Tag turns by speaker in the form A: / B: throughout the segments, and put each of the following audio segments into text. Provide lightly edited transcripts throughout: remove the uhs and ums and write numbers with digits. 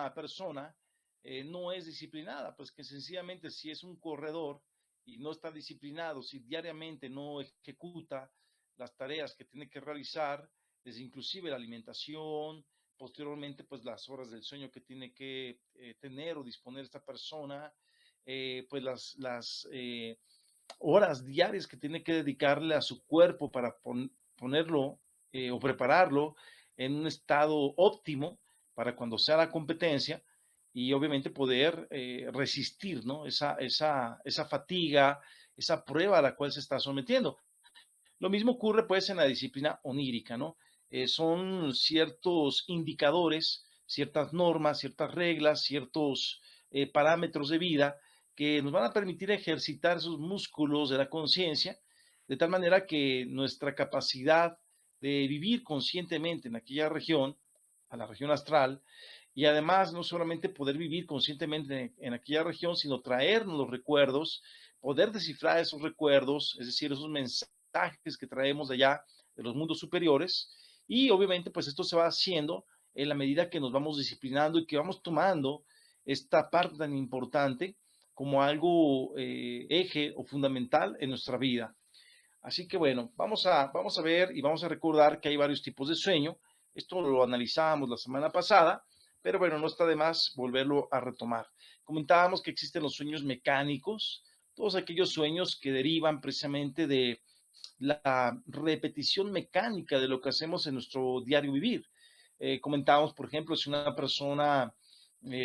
A: una persona no es disciplinada, pues que sencillamente si es un corredor y no está disciplinado, si diariamente no ejecuta las tareas que tiene que realizar, desde inclusive la alimentación, posteriormente pues las horas del sueño que tiene que tener o disponer esta persona, pues las horas diarias que tiene que dedicarle a su cuerpo para ponerlo o prepararlo en un estado óptimo para cuando sea la competencia y obviamente poder resistir, ¿no? Esa fatiga, esa prueba a la cual se está sometiendo. Lo mismo ocurre pues en la disciplina onírica, ¿no? Son ciertos indicadores, ciertas normas, ciertas reglas, ciertos parámetros de vida que nos van a permitir ejercitar esos músculos de la conciencia, de tal manera que nuestra capacidad de vivir conscientemente en aquella región, a la región astral, y además no solamente poder vivir conscientemente en aquella región, sino traernos los recuerdos, poder descifrar esos recuerdos, es decir, esos mensajes que traemos de allá, de los mundos superiores, y obviamente pues esto se va haciendo en la medida que nos vamos disciplinando y que vamos tomando esta parte tan importante como algo eje o fundamental en nuestra vida. Así que bueno, vamos a ver y vamos a recordar que hay varios tipos de sueño. Esto lo analizamos la semana pasada, pero bueno, no está de más volverlo a retomar. Comentábamos que existen los sueños mecánicos, todos aquellos sueños que derivan precisamente de la repetición mecánica de lo que hacemos en nuestro diario vivir. Comentábamos, por ejemplo, si una persona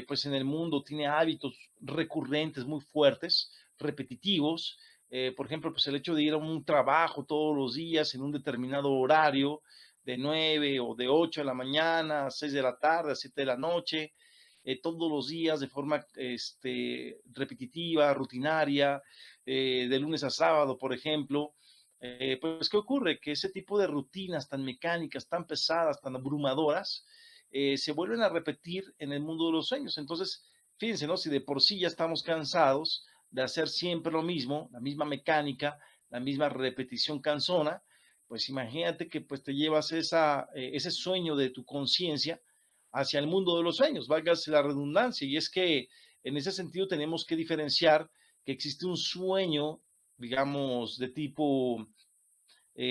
A: pues en el mundo tiene hábitos recurrentes muy fuertes, repetitivos, por ejemplo, pues el hecho de ir a un trabajo todos los días en un determinado horario, de 9 o de 8 de la mañana a 6 de la tarde, a 7 de la noche, todos los días de forma repetitiva, rutinaria, de lunes a sábado, por ejemplo. Pues, ¿qué ocurre? Que ese tipo de rutinas tan mecánicas, tan pesadas, tan abrumadoras, se vuelven a repetir en el mundo de los sueños. Entonces, fíjense, ¿no? Si de por sí ya estamos cansados de hacer siempre lo mismo, la misma mecánica, la misma repetición cansona, pues imagínate que pues te llevas ese sueño de tu conciencia hacia el mundo de los sueños, válgase la redundancia. Y es que en ese sentido tenemos que diferenciar que existe un sueño, digamos, de tipo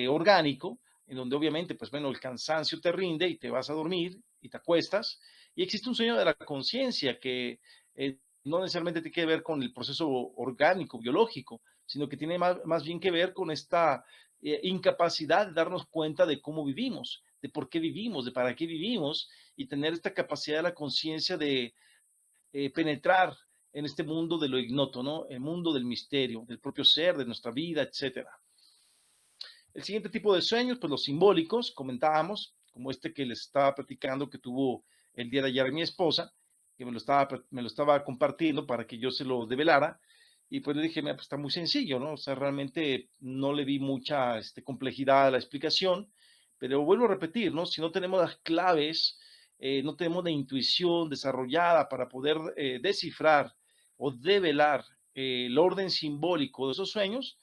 A: orgánico, en donde obviamente, pues bueno, el cansancio te rinde y te vas a dormir y te acuestas. Y existe un sueño de la conciencia que no necesariamente tiene que ver con el proceso orgánico, biológico, sino que tiene más bien que ver con esta incapacidad de darnos cuenta de cómo vivimos, de por qué vivimos, de para qué vivimos y tener esta capacidad de la conciencia de penetrar en este mundo de lo ignoto, ¿no? El mundo del misterio, del propio ser, de nuestra vida, etcétera. El siguiente tipo de sueños, pues los simbólicos, comentábamos, como este que les estaba platicando que tuvo el día de ayer mi esposa, que me lo estaba compartiendo para que yo se lo develara. Y pues le dije, mira, pues está muy sencillo, ¿no? O sea, realmente no le vi mucha complejidad a la explicación, pero vuelvo a repetir, ¿no? Si no tenemos las claves, no tenemos la intuición desarrollada para poder descifrar o develar el orden simbólico de esos sueños,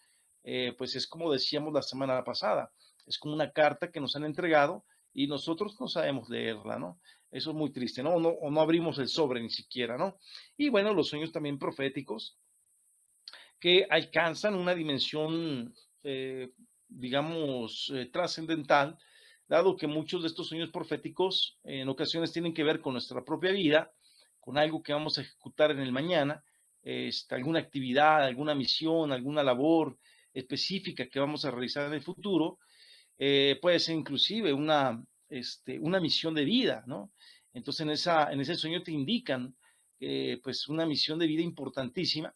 A: pues es como decíamos la semana pasada, es como una carta que nos han entregado y nosotros no sabemos leerla, ¿no? Eso es muy triste, ¿no? O no abrimos el sobre ni siquiera, ¿no? Y bueno, los sueños también proféticos que alcanzan una dimensión, eh, digamos, trascendental, dado que muchos de estos sueños proféticos en ocasiones tienen que ver con nuestra propia vida, con algo que vamos a ejecutar en el mañana, alguna actividad, alguna misión, alguna labor específica que vamos a realizar en el futuro, puede ser inclusive una misión de vida, ¿no? Entonces en ese sueño te indican pues una misión de vida importantísima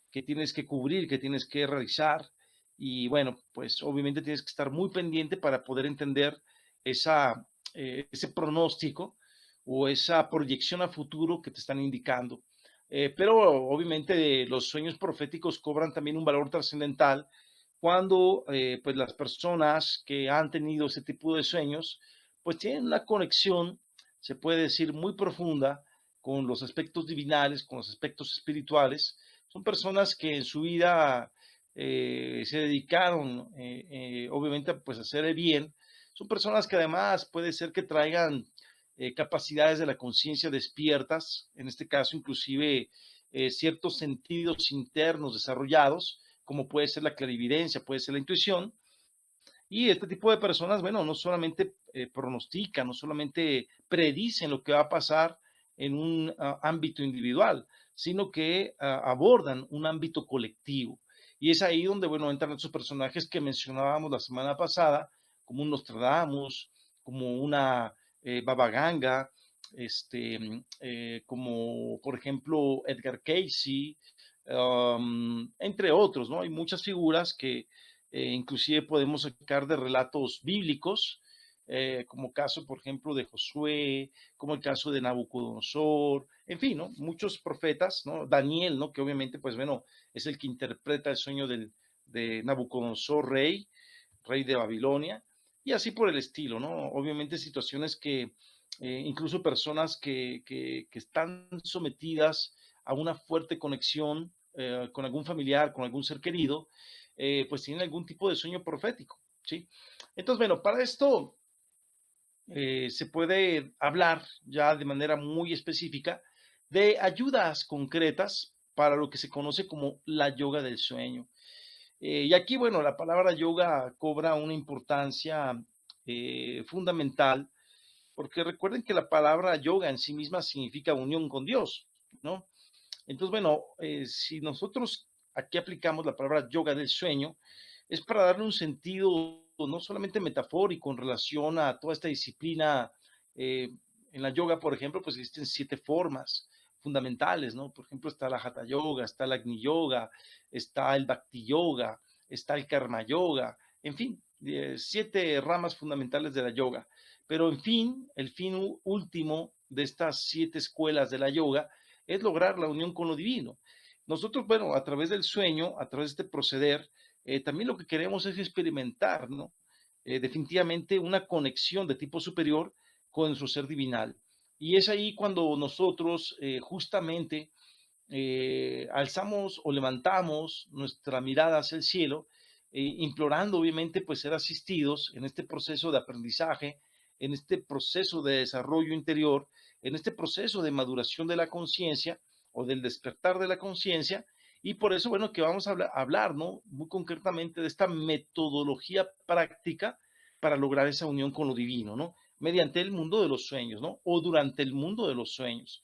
A: que tienes que cubrir, que tienes que realizar. Y bueno, pues obviamente tienes que estar muy pendiente para poder entender ese pronóstico o esa proyección a futuro que te están indicando. Pero obviamente los sueños proféticos cobran también un valor trascendental cuando pues las personas que han tenido ese tipo de sueños, pues tienen una conexión, se puede decir, muy profunda con los aspectos divinales, con los aspectos espirituales. Son personas que en su vida se dedicaron, obviamente, pues a hacer el bien. Son personas que además puede ser que traigan capacidades de la conciencia despiertas, en este caso inclusive ciertos sentidos internos desarrollados, como puede ser la clarividencia, puede ser la intuición, y este tipo de personas, bueno, no solamente pronostican, no solamente predicen lo que va a pasar en un ámbito individual, sino que abordan un ámbito colectivo. Y es ahí donde, bueno, entran esos personajes que mencionábamos la semana pasada, como un Nostradamus, como una Baba Ganga, como por ejemplo Edgar Cayce, entre otros, ¿no? Hay muchas figuras que inclusive podemos sacar de relatos bíblicos, como caso, por ejemplo, de Josué, como el caso de Nabucodonosor, en fin, ¿no? Muchos profetas, ¿no? Daniel, ¿no? Que obviamente, pues bueno, es el que interpreta el sueño de Nabucodonosor, rey de Babilonia, y así por el estilo, ¿no? Obviamente situaciones que incluso personas que están sometidas a una fuerte conexión con algún familiar, con algún ser querido, pues tienen algún tipo de sueño profético, ¿sí? Entonces, bueno, para esto se puede hablar ya de manera muy específica de ayudas concretas para lo que se conoce como la yoga del sueño. Y aquí, bueno, la palabra yoga cobra una importancia fundamental, porque recuerden que la palabra yoga en sí misma significa unión con Dios, ¿no? Entonces, bueno, si nosotros aquí aplicamos la palabra yoga del sueño, es para darle un sentido no solamente metafórico en relación a toda esta disciplina. eh, en la yoga, por ejemplo, pues existen 7 formas fundamentales, ¿no? Por ejemplo, está la Hatha Yoga, está el Agni Yoga, está el Bhakti Yoga, está el Karma Yoga, en fin, 7 ramas fundamentales de la yoga. Pero en fin, el fin último de estas 7 escuelas de la yoga es lograr la unión con lo divino. Nosotros, bueno, a través del sueño, a través de este proceder, también lo que queremos es experimentar, ¿no? Definitivamente una conexión de tipo superior con su ser divinal. Y es ahí cuando nosotros justamente alzamos o levantamos nuestra mirada hacia el cielo, implorando obviamente pues ser asistidos en este proceso de aprendizaje, en este proceso de desarrollo interior, en este proceso de maduración de la conciencia o del despertar de la conciencia. Y por eso, bueno, que vamos a hablar, ¿no? Muy concretamente de esta metodología práctica para lograr esa unión con lo divino, ¿no? Mediante el mundo de los sueños, ¿no? O durante el mundo de los sueños.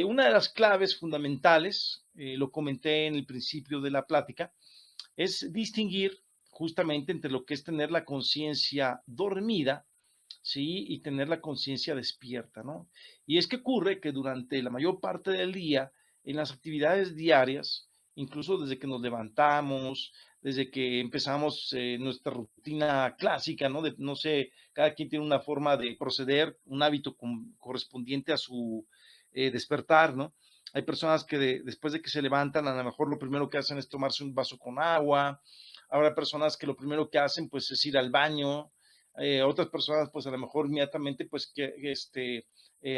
A: Una de las claves fundamentales, lo comenté en el principio de la plática, es distinguir justamente entre lo que es tener la conciencia dormida, ¿sí? Y tener la conciencia despierta, ¿no? Y es que ocurre que durante la mayor parte del día, en las actividades diarias, incluso desde que nos levantamos, desde que empezamos nuestra rutina clásica, ¿no? De, no sé, cada quien tiene una forma de proceder, un hábito correspondiente a su despertar, ¿no? Hay personas que después de que se levantan, a lo mejor lo primero que hacen es tomarse un vaso con agua. Habrá personas que lo primero que hacen, pues, es ir al baño. Otras personas, pues, a lo mejor inmediatamente, pues,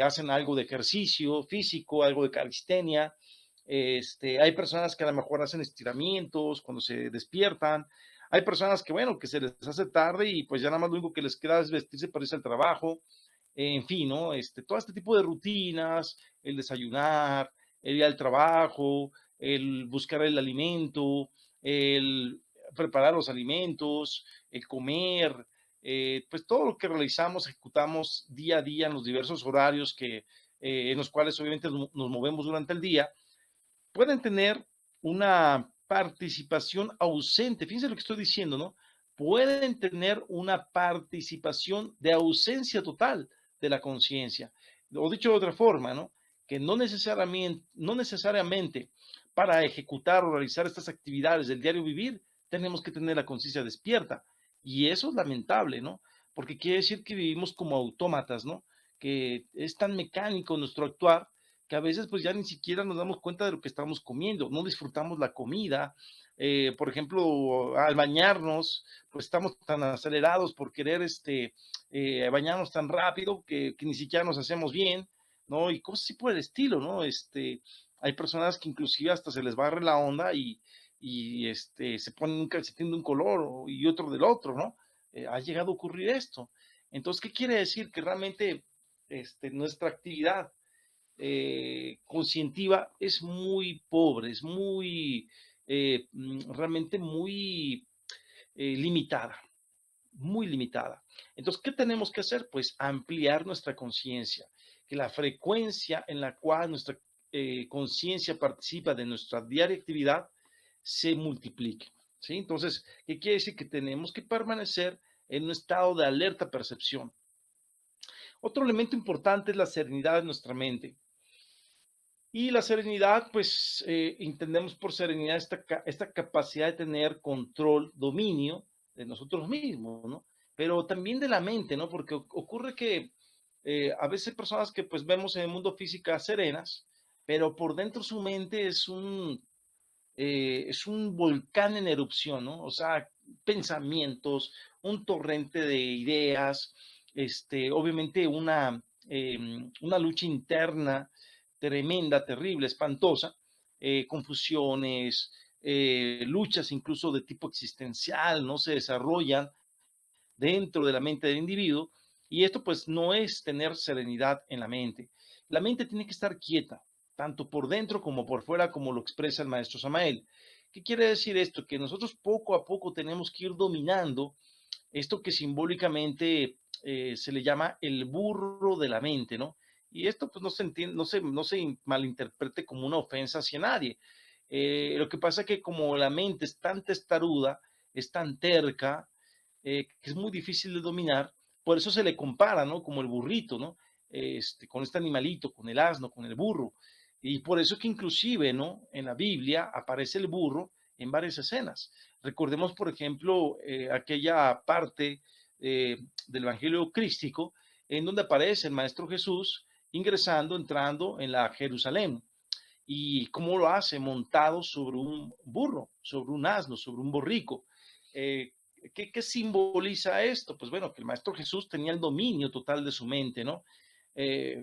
A: hacen algo de ejercicio físico, algo de calistenia. Hay personas que a lo mejor hacen estiramientos cuando se despiertan. Hay personas que, bueno, que se les hace tarde y pues ya nada más lo único que les queda es vestirse para irse al trabajo. En fin, ¿no? Todo este tipo de rutinas, el desayunar, el ir al trabajo, el buscar el alimento, el preparar los alimentos, el comer, pues todo lo que realizamos, ejecutamos día a día en los diversos horarios en los cuales obviamente nos movemos durante el día, pueden tener una participación ausente. Fíjense lo que estoy diciendo, ¿no? Pueden tener una participación de ausencia total de la conciencia. O dicho de otra forma, ¿no? Que no necesariamente para ejecutar o realizar estas actividades del diario vivir tenemos que tener la conciencia despierta. Y eso es lamentable, ¿no? Porque quiere decir que vivimos como autómatas, ¿no? Que es tan mecánico nuestro actuar que a veces pues ya ni siquiera nos damos cuenta de lo que estamos comiendo, no disfrutamos la comida. Por ejemplo, al bañarnos, pues estamos tan acelerados por querer bañarnos tan rápido que ni siquiera nos hacemos bien, ¿no? Y cosas así por el estilo, ¿no? Hay personas que inclusive hasta se les barre la onda y se ponen un calcetín de un color y otro del otro, ¿no? Ha llegado a ocurrir esto. Entonces, ¿qué quiere decir? Que realmente nuestra actividad conscientiva es muy pobre, es muy, realmente muy limitada, muy limitada. Entonces, ¿qué tenemos que hacer? Pues ampliar nuestra conciencia, que la frecuencia en la cual nuestra conciencia participa de nuestra diaria actividad se multiplique. ¿Sí? Entonces, ¿qué quiere decir? Que tenemos que permanecer en un estado de alerta percepción. Otro elemento importante es la serenidad de nuestra mente. Y la serenidad, pues entendemos por serenidad esta capacidad de tener control, dominio de nosotros mismos, ¿no? Pero también de la mente, ¿no? Porque ocurre que a veces hay personas que pues vemos en el mundo física serenas, pero por dentro su mente es un volcán en erupción, ¿no? O sea, pensamientos, un torrente de ideas, obviamente una lucha interna tremenda, terrible, espantosa, confusiones, luchas incluso de tipo existencial, ¿no? Se desarrollan dentro de la mente del individuo y esto pues no es tener serenidad en la mente. La mente tiene que estar quieta, tanto por dentro como por fuera, como lo expresa el maestro Samael. ¿Qué quiere decir esto? Que nosotros poco a poco tenemos que ir dominando esto que simbólicamente se le llama el burro de la mente, ¿no? Y esto pues no se entiende, no se malinterprete como una ofensa hacia nadie. Lo que pasa es que como la mente es tan testaruda, es tan terca, que es muy difícil de dominar, por eso se le compara, ¿no? Como el burrito, ¿no? Con este animalito, con el asno, con el burro. Y por eso que inclusive, ¿no? En la Biblia aparece el burro en varias escenas. Recordemos, por ejemplo, aquella parte del Evangelio crístico en donde aparece el Maestro Jesús ingresando, entrando en la Jerusalén. ¿Y cómo lo hace? Montado sobre un burro, sobre un asno, sobre un borrico. Eh, ¿Qué simboliza esto? Pues bueno, que el Maestro Jesús tenía el dominio total de su mente, ¿no?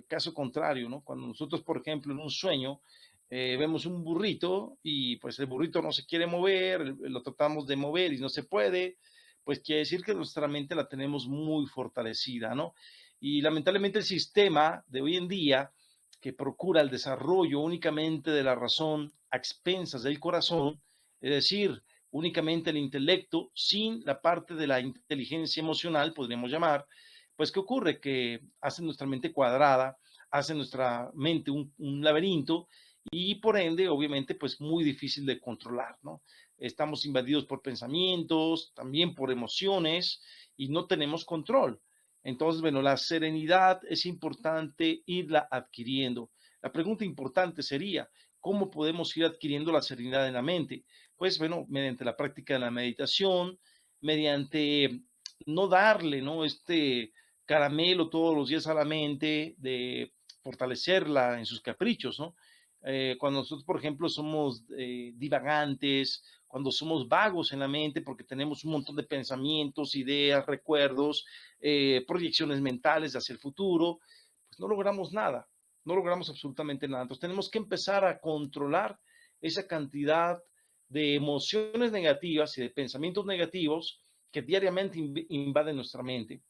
A: Caso contrario, ¿no? Cuando nosotros, por ejemplo, en un sueño vemos un burrito y pues el burrito no se quiere mover, lo tratamos de mover y no se puede, pues quiere decir que nuestra mente la tenemos muy fortalecida, ¿no? Y lamentablemente el sistema de hoy en día que procura el desarrollo únicamente de la razón a expensas del corazón, es decir, únicamente el intelecto sin la parte de la inteligencia emocional, podríamos llamar, pues ¿qué ocurre? Que hace nuestra mente cuadrada, hace nuestra mente un laberinto y por ende, obviamente, pues muy difícil de controlar, ¿no? Estamos invadidos por pensamientos, también por emociones y no tenemos control. Entonces, bueno, la serenidad es importante irla adquiriendo. La pregunta importante sería, ¿cómo podemos ir adquiriendo la serenidad en la mente? Pues bueno, mediante la práctica de la meditación, mediante no darle, ¿no? Caramelo todos los días a la mente, de fortalecerla en sus caprichos, ¿no? Cuando nosotros, por ejemplo, somos divagantes, cuando somos vagos en la mente porque tenemos un montón de pensamientos, ideas, recuerdos, proyecciones mentales hacia el futuro, pues no logramos nada, no logramos absolutamente nada. Entonces tenemos que empezar a controlar esa cantidad de emociones negativas y de pensamientos negativos que diariamente invaden nuestra mente.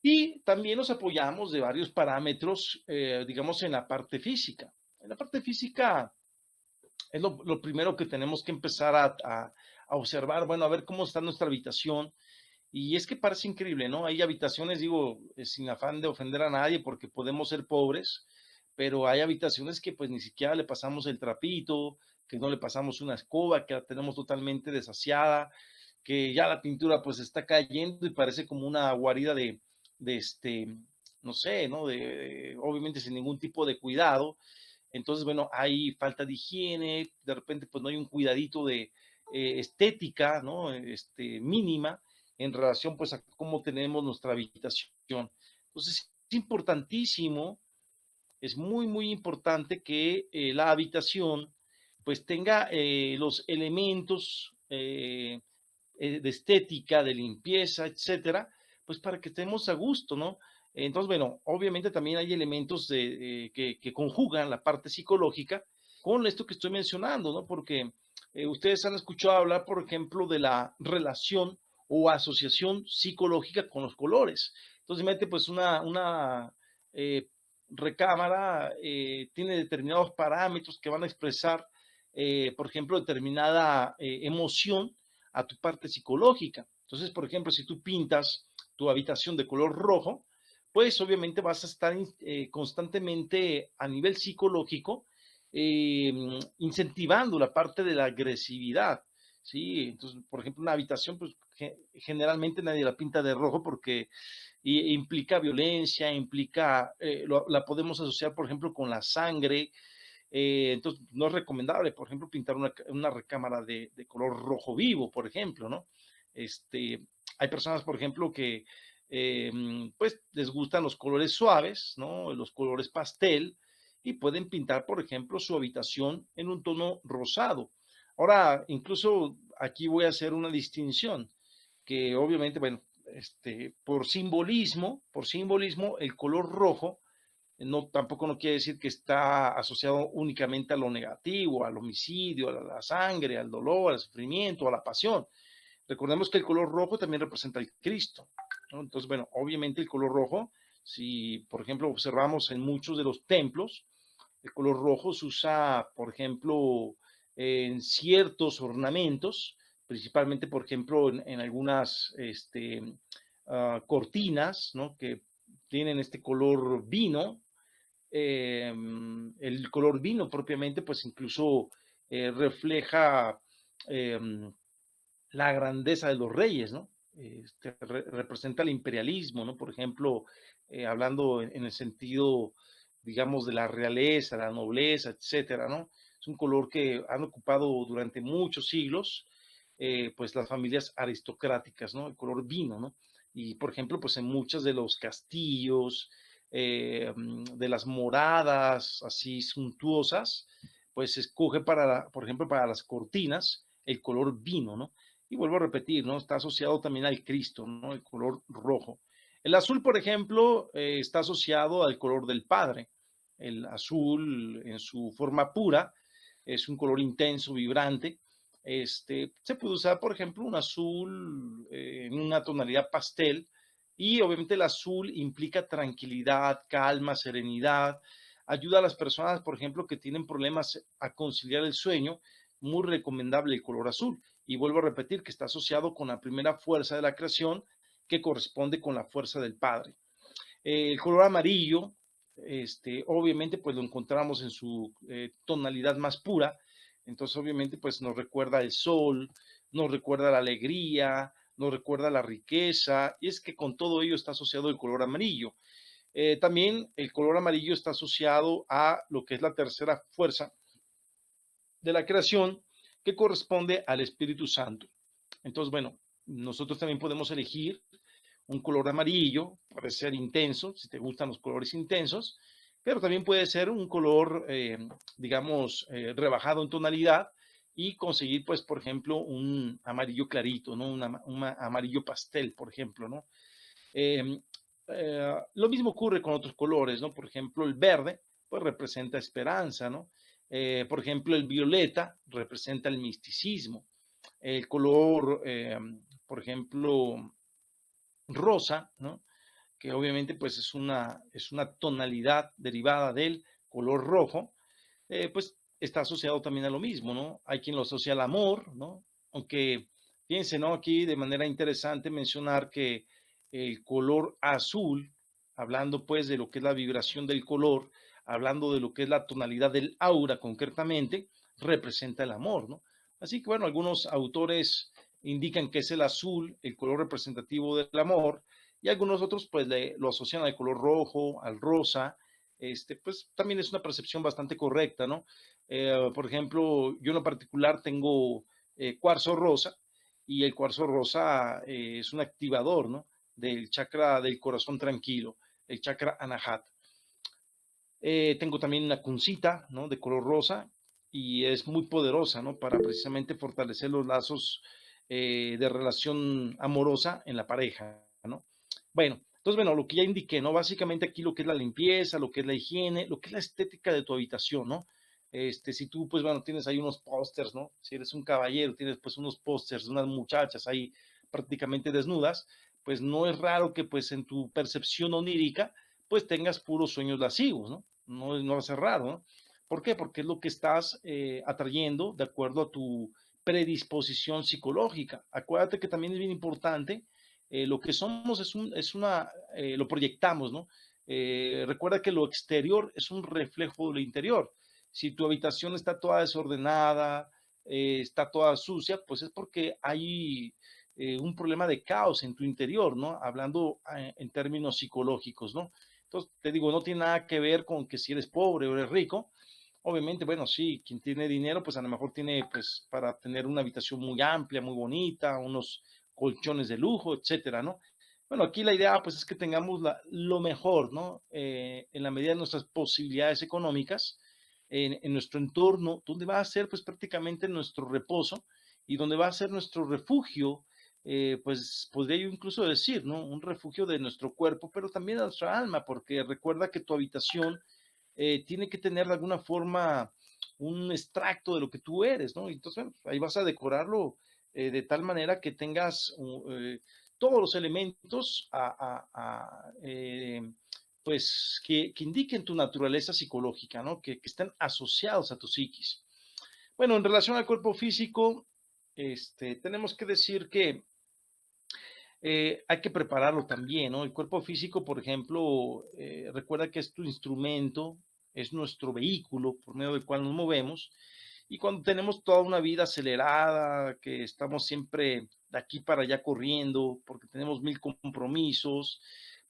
A: Y también nos apoyamos de varios parámetros, digamos, en la parte física. En la parte física es lo primero que tenemos que empezar a observar, bueno, a ver cómo está nuestra habitación. Y es que parece increíble, ¿no? Hay habitaciones, digo, sin afán de ofender a nadie, porque podemos ser pobres, pero hay habitaciones que pues ni siquiera le pasamos el trapito, que no le pasamos una escoba, que la tenemos totalmente desasiada, que ya la pintura pues está cayendo y parece como una guarida de no sé, ¿no? Obviamente sin ningún tipo de cuidado. Entonces, bueno, hay falta de higiene, de repente pues no hay un cuidadito de estética, ¿no? Mínima en relación pues a cómo tenemos nuestra habitación. Entonces, es importantísimo, es muy, muy importante que la habitación pues tenga los elementos de estética, de limpieza, etcétera, pues para que estemos a gusto, ¿no? Entonces, bueno, obviamente también hay elementos que conjugan la parte psicológica con esto que estoy mencionando, ¿no? Porque ustedes han escuchado hablar, por ejemplo, de la relación o asociación psicológica con los colores. Entonces, mete pues eh, recámara tiene determinados parámetros que van a expresar, por ejemplo, determinada emoción a tu parte psicológica. Entonces, por ejemplo, si tú pintas tu habitación de color rojo, pues obviamente vas a estar constantemente a nivel psicológico incentivando la parte de la agresividad. Sí, entonces, por ejemplo, una habitación, pues generalmente nadie la pinta de rojo porque implica violencia, implica, la podemos asociar, por ejemplo, con la sangre. Entonces, no es recomendable, por ejemplo, pintar una recámara de color rojo vivo, por ejemplo, ¿no? Hay personas, por ejemplo, que pues les gustan los colores suaves, ¿no? Los colores pastel y pueden pintar, por ejemplo, su habitación en un tono rosado. Ahora, incluso aquí voy a hacer una distinción que obviamente, bueno, por simbolismo, el color rojo no, tampoco no quiere decir que está asociado únicamente a lo negativo, al homicidio, a la sangre, al dolor, al sufrimiento, a la pasión. Recordemos que el color rojo también representa al Cristo, ¿no? Entonces, bueno, obviamente el color rojo, si por ejemplo observamos en muchos de los templos, el color rojo se usa, por ejemplo, en ciertos ornamentos, principalmente, por ejemplo, en algunas cortinas, ¿no? Que tienen este color vino. El color vino propiamente, pues incluso refleja eh, la grandeza de los reyes, ¿no? Representa el imperialismo, ¿no? Por ejemplo, hablando en el sentido, digamos, de la realeza, la nobleza, etcétera, ¿no? Es un color que han ocupado durante muchos siglos, pues las familias aristocráticas, ¿no? El color vino, ¿no? Y, por ejemplo, pues en muchos de los castillos, de las moradas así suntuosas, pues se escoge para, por ejemplo, para las cortinas el color vino, ¿no? Y vuelvo a repetir, ¿no? Está asociado también al Cristo, ¿no? El color rojo. El azul, por ejemplo, está asociado al color del Padre. El azul en su forma pura es un color intenso, vibrante. Se puede usar, por ejemplo, un azul en una tonalidad pastel y obviamente el azul implica tranquilidad, calma, serenidad. Ayuda a las personas, por ejemplo, que tienen problemas a conciliar el sueño. Muy recomendable el color azul. Y vuelvo a repetir que está asociado con la primera fuerza de la creación que corresponde con la fuerza del Padre. El color amarillo, obviamente, pues lo encontramos en su tonalidad más pura. Entonces, obviamente, pues nos recuerda el sol, nos recuerda la alegría, nos recuerda la riqueza. Y es que con todo ello está asociado el color amarillo. También el color amarillo está asociado a lo que es la tercera fuerza de la creación, que corresponde al Espíritu Santo. Entonces, bueno, nosotros también podemos elegir un color amarillo, puede ser intenso, si te gustan los colores intensos, pero también puede ser un color, digamos, rebajado en tonalidad y conseguir, pues, por ejemplo, un amarillo clarito, ¿no? Un amarillo pastel, por ejemplo, ¿no? Eh, lo mismo ocurre con otros colores, ¿no? Por ejemplo, el verde, pues representa esperanza, ¿no? Por ejemplo, el violeta representa el misticismo. El color, por ejemplo, rosa, ¿no? Que obviamente pues es una tonalidad derivada del color rojo, pues está asociado también a lo mismo, ¿no? Hay quien lo asocia al amor, ¿no? Aunque fíjense, ¿no? Aquí de manera interesante mencionar que el color azul, hablando pues de lo que es la vibración del color, hablando de lo que es la tonalidad del aura concretamente, representa el amor, ¿no? Así que bueno, algunos autores indican que es el azul, el color representativo del amor, y algunos otros pues lo asocian al color rojo, al rosa. Pues también es una percepción bastante correcta, ¿no? Por ejemplo, yo en lo particular tengo cuarzo rosa y el cuarzo rosa es un activador, ¿no? Del chakra del corazón tranquilo, el chakra anahat. Tengo también una cuncita, ¿no? De color rosa y es muy poderosa, ¿no? Para precisamente fortalecer los lazos de relación amorosa en la pareja, ¿no? Bueno, entonces, bueno, lo que ya indiqué, ¿no? Básicamente aquí lo que es la limpieza, lo que es la higiene, lo que es la estética de tu habitación, ¿no? Si tú, pues, bueno, tienes ahí unos pósters, ¿no? Si eres un caballero, tienes, pues, unos pósters de unas muchachas ahí prácticamente desnudas, pues no es raro que, pues, en tu percepción onírica, pues tengas puros sueños lascivos, ¿no? No va a ser raro, ¿no? ¿Por qué? Porque es lo que estás atrayendo de acuerdo a tu predisposición psicológica. Acuérdate que también es bien importante, lo que somos lo proyectamos, ¿no? Recuerda que lo exterior es un reflejo de lo interior. Si tu habitación está toda desordenada, está toda sucia, pues es porque hay un problema de caos en tu interior, ¿no? Hablando en términos psicológicos, ¿no? Entonces, te digo, no tiene nada que ver con que si eres pobre o eres rico. Obviamente, bueno, sí, quien tiene dinero, pues a lo mejor tiene, pues, para tener una habitación muy amplia, muy bonita, unos colchones de lujo, etcétera, ¿no? Bueno, aquí la idea, pues, es que tengamos lo mejor, ¿no? En la medida de nuestras posibilidades económicas, en nuestro entorno, donde va a ser, pues, prácticamente nuestro reposo y donde va a ser nuestro refugio, pues, podría yo incluso decir, ¿no? Un refugio de nuestro cuerpo, pero también de nuestra alma, porque recuerda que tu habitación tiene que tener de alguna forma un extracto de lo que tú eres, ¿no? Entonces, bueno, ahí vas a decorarlo de tal manera que tengas todos los elementos pues que indiquen tu naturaleza psicológica, ¿no? Que estén asociados a tu psiquis. Bueno, en relación al cuerpo físico, tenemos que decir que hay que prepararlo también, ¿no? El cuerpo físico, por ejemplo, recuerda que es tu instrumento, es nuestro vehículo por medio del cual nos movemos. Y cuando tenemos toda una vida acelerada, que estamos siempre de aquí para allá corriendo, porque tenemos mil compromisos,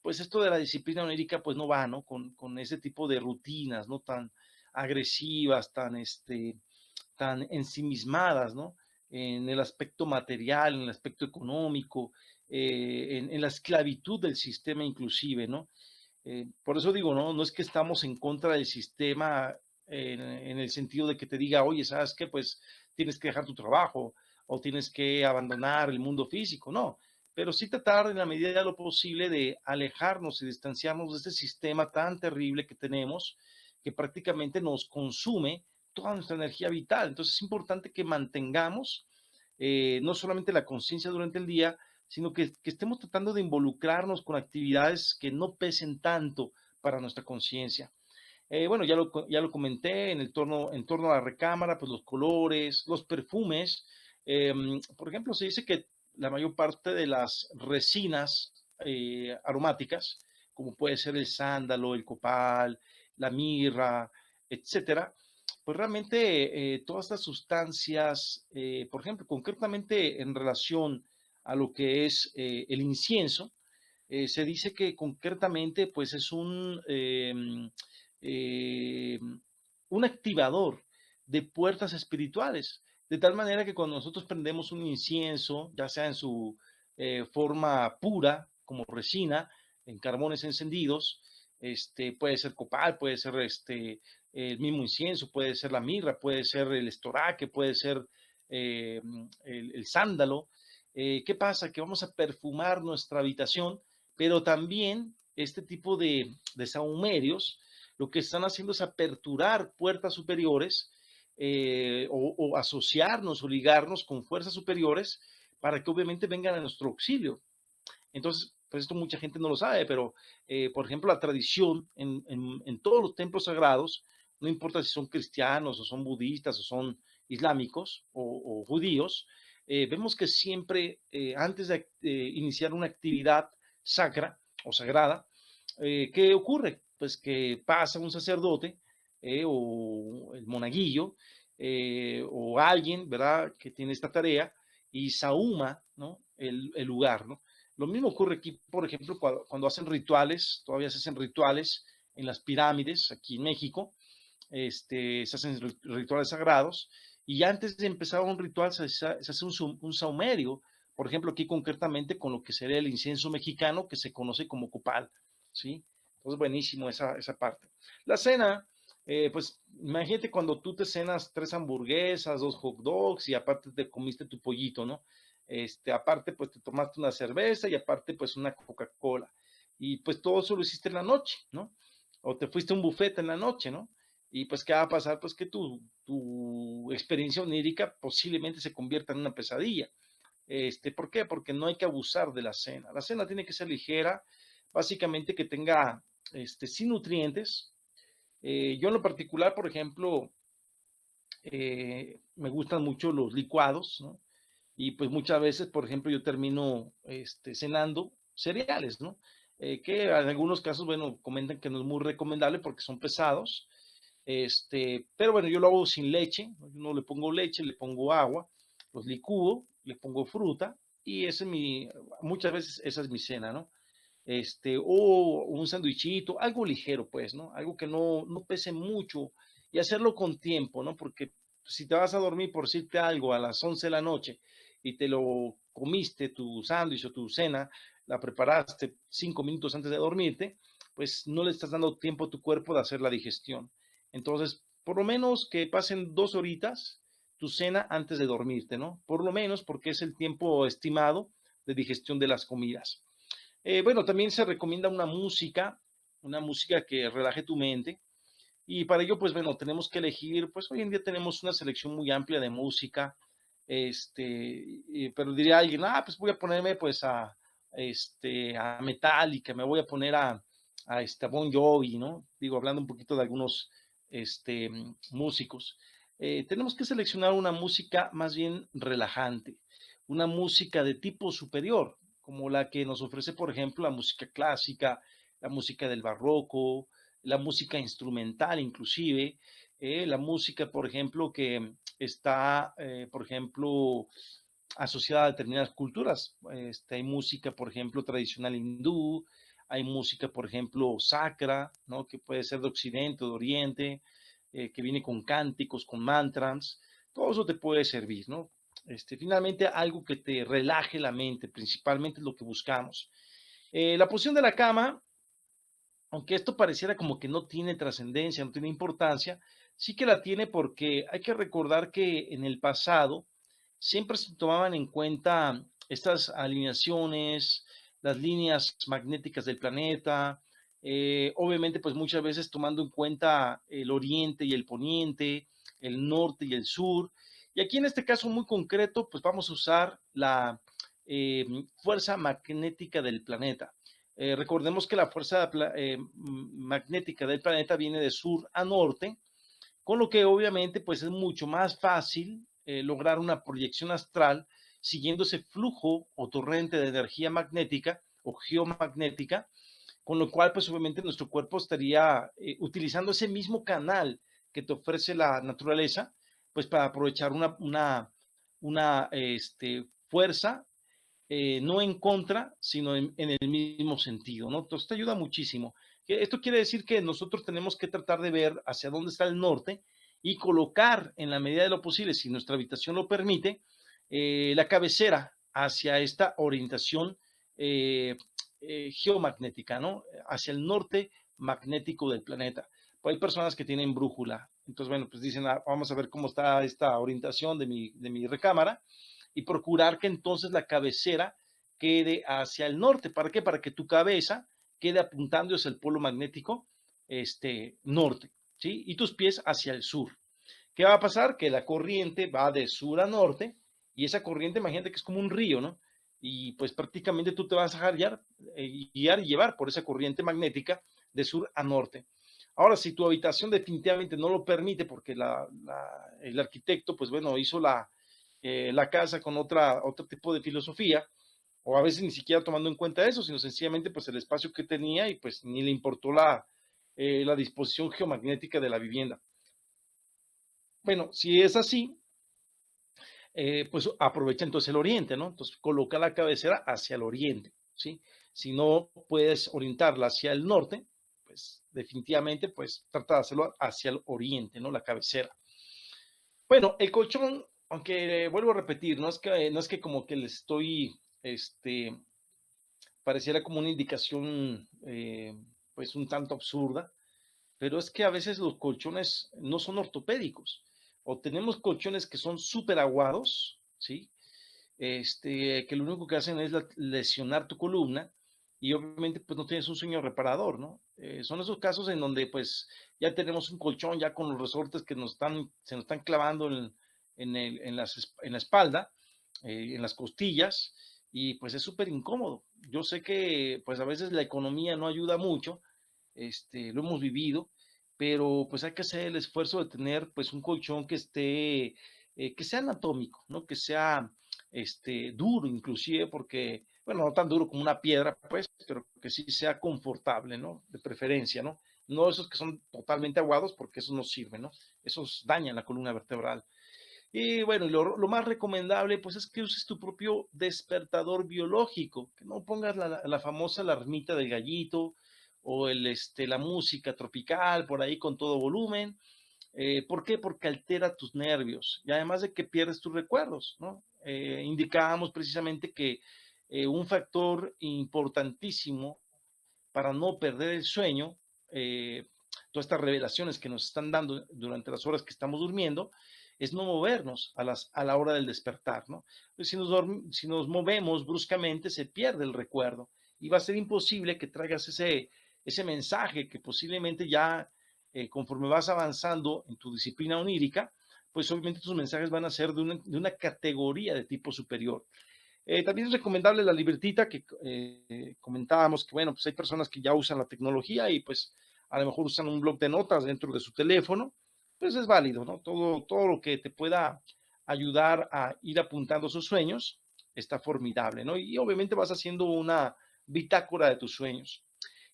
A: pues esto de la disciplina onírica, pues no va, ¿no? Con ese tipo de rutinas, ¿no? Tan agresivas, tan ensimismadas, ¿no? En el aspecto material, en el aspecto económico, en la esclavitud del sistema inclusive, ¿no? Por eso digo, ¿no? No es que estamos en contra del sistema en el sentido de que te diga, oye, ¿sabes qué? Pues tienes que dejar tu trabajo o tienes que abandonar el mundo físico, no. Pero sí tratar en la medida de lo posible de alejarnos y distanciarnos de este sistema tan terrible que tenemos, que prácticamente nos consume toda nuestra energía vital. Entonces es importante que mantengamos no solamente la conciencia durante el día, sino que estemos tratando de involucrarnos con actividades que no pesen tanto para nuestra conciencia. Bueno, ya lo comenté en torno a la recámara, pues los colores, los perfumes. Por ejemplo, se dice que la mayor parte de las resinas aromáticas, como puede ser el sándalo, el copal, la mirra, etcétera, pues realmente todas estas sustancias, por ejemplo, concretamente en relación a lo que es el incienso, se dice que concretamente pues es eh, un activador de puertas espirituales, de tal manera que cuando nosotros prendemos un incienso, ya sea en su forma pura, como resina, en carbones encendidos, puede ser copal, puede ser el mismo incienso, puede ser la mirra, puede ser el estoraque, puede ser el sándalo. ¿Qué pasa? Que vamos a perfumar nuestra habitación, pero también este tipo de sahumerios lo que están haciendo es aperturar puertas superiores o asociarnos o ligarnos con fuerzas superiores para que obviamente vengan a nuestro auxilio. Entonces, pues esto mucha gente no lo sabe, pero por ejemplo la tradición en todos los templos sagrados, no importa si son cristianos o son budistas o son islámicos o judíos, vemos que siempre antes de iniciar una actividad sacra o sagrada, ¿qué ocurre? Pues que pasa un sacerdote o el monaguillo o alguien, ¿verdad?, que tiene esta tarea y sahuma, ¿no?, el lugar, ¿no? Lo mismo ocurre aquí, por ejemplo, cuando hacen rituales, todavía se hacen rituales en las pirámides, aquí en México, se hacen rituales sagrados, y antes de empezar un ritual se hace un saumerio, por ejemplo, aquí concretamente con lo que sería el incienso mexicano, que se conoce como copal, ¿sí? Entonces, buenísimo esa parte. La cena, pues imagínate cuando tú te cenas 3 hamburguesas, 2 hot dogs y aparte te comiste tu pollito, ¿no? Aparte, pues te tomaste una cerveza y aparte, pues una Coca-Cola. Y pues todo eso lo hiciste en la noche, ¿no? O te fuiste a un buffet en la noche, ¿no? Y pues, ¿qué va a pasar? Pues que tu experiencia onírica posiblemente se convierta en una pesadilla. ¿Por qué? Porque no hay que abusar de la cena. La cena tiene que ser ligera, básicamente que tenga sin nutrientes. Yo en lo particular, por ejemplo, me gustan mucho los licuados, ¿no? Y pues muchas veces, por ejemplo, yo termino cenando cereales, ¿no? Que en algunos casos, bueno, comentan que no es muy recomendable porque son pesados, pero bueno, yo lo hago sin leche, ¿no? Yo no le pongo leche, le pongo agua, los licúo, le pongo fruta y ese es muchas veces esa es mi cena, ¿no? O un sandwichito, algo ligero, pues, ¿no? Algo que no pese mucho y hacerlo con tiempo, ¿no? Porque si te vas a dormir, por decirte algo, a las 11 de la noche y te lo comiste, tu sándwich o tu cena, la preparaste 5 minutos antes de dormirte, pues no le estás dando tiempo a tu cuerpo de hacer la digestión. Entonces, por lo menos que pasen 2 horitas tu cena antes de dormirte, ¿no? Por lo menos porque es el tiempo estimado de digestión de las comidas. Bueno, también se recomienda una música que relaje tu mente. Y para ello, pues bueno, tenemos que elegir, pues hoy en día tenemos una selección muy amplia de música, pero diría alguien, pues voy a ponerme pues a Metallica, me voy a poner a Bon Jovi, ¿no? Digo, hablando un poquito de algunos músicos. Tenemos que seleccionar una música más bien relajante, una música de tipo superior, como la que nos ofrece, por ejemplo, la música clásica, la música del barroco, la música instrumental inclusive, la música, por ejemplo, que está, por ejemplo, asociada a determinadas culturas. Hay música, por ejemplo, tradicional hindú, hay música, por ejemplo, sacra, ¿no? Que puede ser de Occidente o de Oriente, que viene con cánticos, con mantras, todo eso te puede servir, ¿no? Finalmente, algo que te relaje la mente, principalmente es lo que buscamos. La posición de la cama, aunque esto pareciera como que no tiene trascendencia, no tiene importancia, sí que la tiene porque hay que recordar que en el pasado siempre se tomaban en cuenta estas alineaciones, las líneas magnéticas del planeta, obviamente pues muchas veces tomando en cuenta el oriente y el poniente, el norte y el sur. Y aquí en este caso muy concreto pues vamos a usar la fuerza magnética del planeta. Recordemos que la fuerza magnética del planeta viene de sur a norte, con lo que obviamente pues es mucho más fácil lograr una proyección astral siguiendo ese flujo o torrente de energía magnética o geomagnética, con lo cual pues obviamente nuestro cuerpo estaría utilizando ese mismo canal que te ofrece la naturaleza, pues para aprovechar una fuerza no en contra, sino en el mismo sentido, ¿no? Entonces te ayuda muchísimo. Esto quiere decir que nosotros tenemos que tratar de ver hacia dónde está el norte y colocar en la medida de lo posible, si nuestra habitación lo permite, la cabecera hacia esta orientación eh, geomagnética, ¿no? Hacia el norte magnético del planeta. Pues hay personas que tienen brújula. Entonces, bueno, pues dicen, vamos a ver cómo está esta orientación de mi recámara y procurar que entonces la cabecera quede hacia el norte. ¿Para qué? Para que tu cabeza quede apuntando hacia el polo magnético norte, ¿sí? Y tus pies hacia el sur. ¿Qué va a pasar? Que la corriente va de sur a norte y esa corriente, imagínate que es como un río, ¿no? Y pues prácticamente tú te vas a guiar y llevar por esa corriente magnética de sur a norte. Ahora, si tu habitación definitivamente no lo permite porque el arquitecto, pues bueno, hizo la casa con otro tipo de filosofía, o a veces ni siquiera tomando en cuenta eso, sino sencillamente pues el espacio que tenía y pues ni le importó la disposición geomagnética de la vivienda. Bueno, si es así, pues aprovecha entonces el oriente, ¿no? Entonces coloca la cabecera hacia el oriente, ¿sí? Si no puedes orientarla hacia el norte, pues definitivamente pues trata de hacerlo hacia el oriente, ¿no? La cabecera. Bueno, el colchón, aunque vuelvo a repetir, no es que como que le estoy, pareciera como una indicación, pues un tanto absurda, pero es que a veces los colchones no son ortopédicos, o tenemos colchones que son súper aguados, ¿sí? Que lo único que hacen es lesionar tu columna y obviamente pues no tienes un sueño reparador, ¿no? Son esos casos en donde pues ya tenemos un colchón ya con los resortes que se nos están clavando en la espalda, en las costillas y pues es súper incómodo. Yo sé que pues a veces la economía no ayuda mucho, lo hemos vivido, pero pues hay que hacer el esfuerzo de tener pues un colchón que esté, que sea anatómico, ¿no? Que sea duro inclusive, porque, bueno, no tan duro como una piedra, pues, pero que sí sea confortable, ¿no? De preferencia, ¿no? No esos que son totalmente aguados, porque esos no sirven, ¿no? Esos dañan la columna vertebral. Y bueno, lo más recomendable pues es que uses tu propio despertador biológico, que no pongas la famosa alarmita del gallito o la música tropical por ahí con todo volumen. ¿Por qué? Porque altera tus nervios y además de que pierdes tus recuerdos, ¿no? Indicábamos precisamente que un factor importantísimo para no perder el sueño, eh, todas estas revelaciones que nos están dando durante las horas que estamos durmiendo, es no movernos a la hora del despertar, ¿no? Pues si nos movemos bruscamente, se pierde el recuerdo y va a ser imposible que traigas ese mensaje que posiblemente ya, conforme vas avanzando en tu disciplina onírica, pues obviamente tus mensajes van a ser de una categoría de tipo superior. También es recomendable la libretita que comentábamos que, bueno, pues hay personas que ya usan la tecnología y pues a lo mejor usan un bloc de notas dentro de su teléfono, pues es válido, ¿no? Todo lo que te pueda ayudar a ir apuntando sus sueños está formidable, ¿no? Y obviamente vas haciendo una bitácora de tus sueños.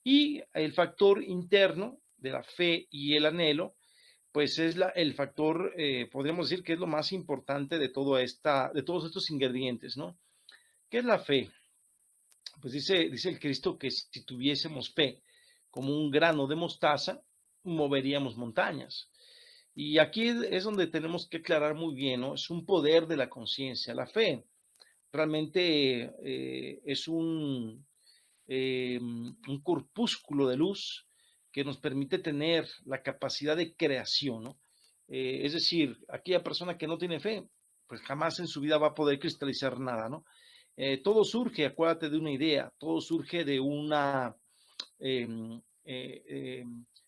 A: Y el factor interno de la fe y el anhelo, pues es el factor, podríamos decir que es lo más importante de todos estos ingredientes, ¿no? ¿Qué es la fe? Pues dice el Cristo que si tuviésemos fe como un grano de mostaza, moveríamos montañas. Y aquí es donde tenemos que aclarar muy bien, ¿no? Es un poder de la conciencia. La fe realmente es un corpúsculo de luz que nos permite tener la capacidad de creación, ¿no? Es decir, aquella persona que no tiene fe, pues jamás en su vida va a poder cristalizar nada, ¿no? Todo surge, acuérdate de una idea, todo surge de eh, eh, eh,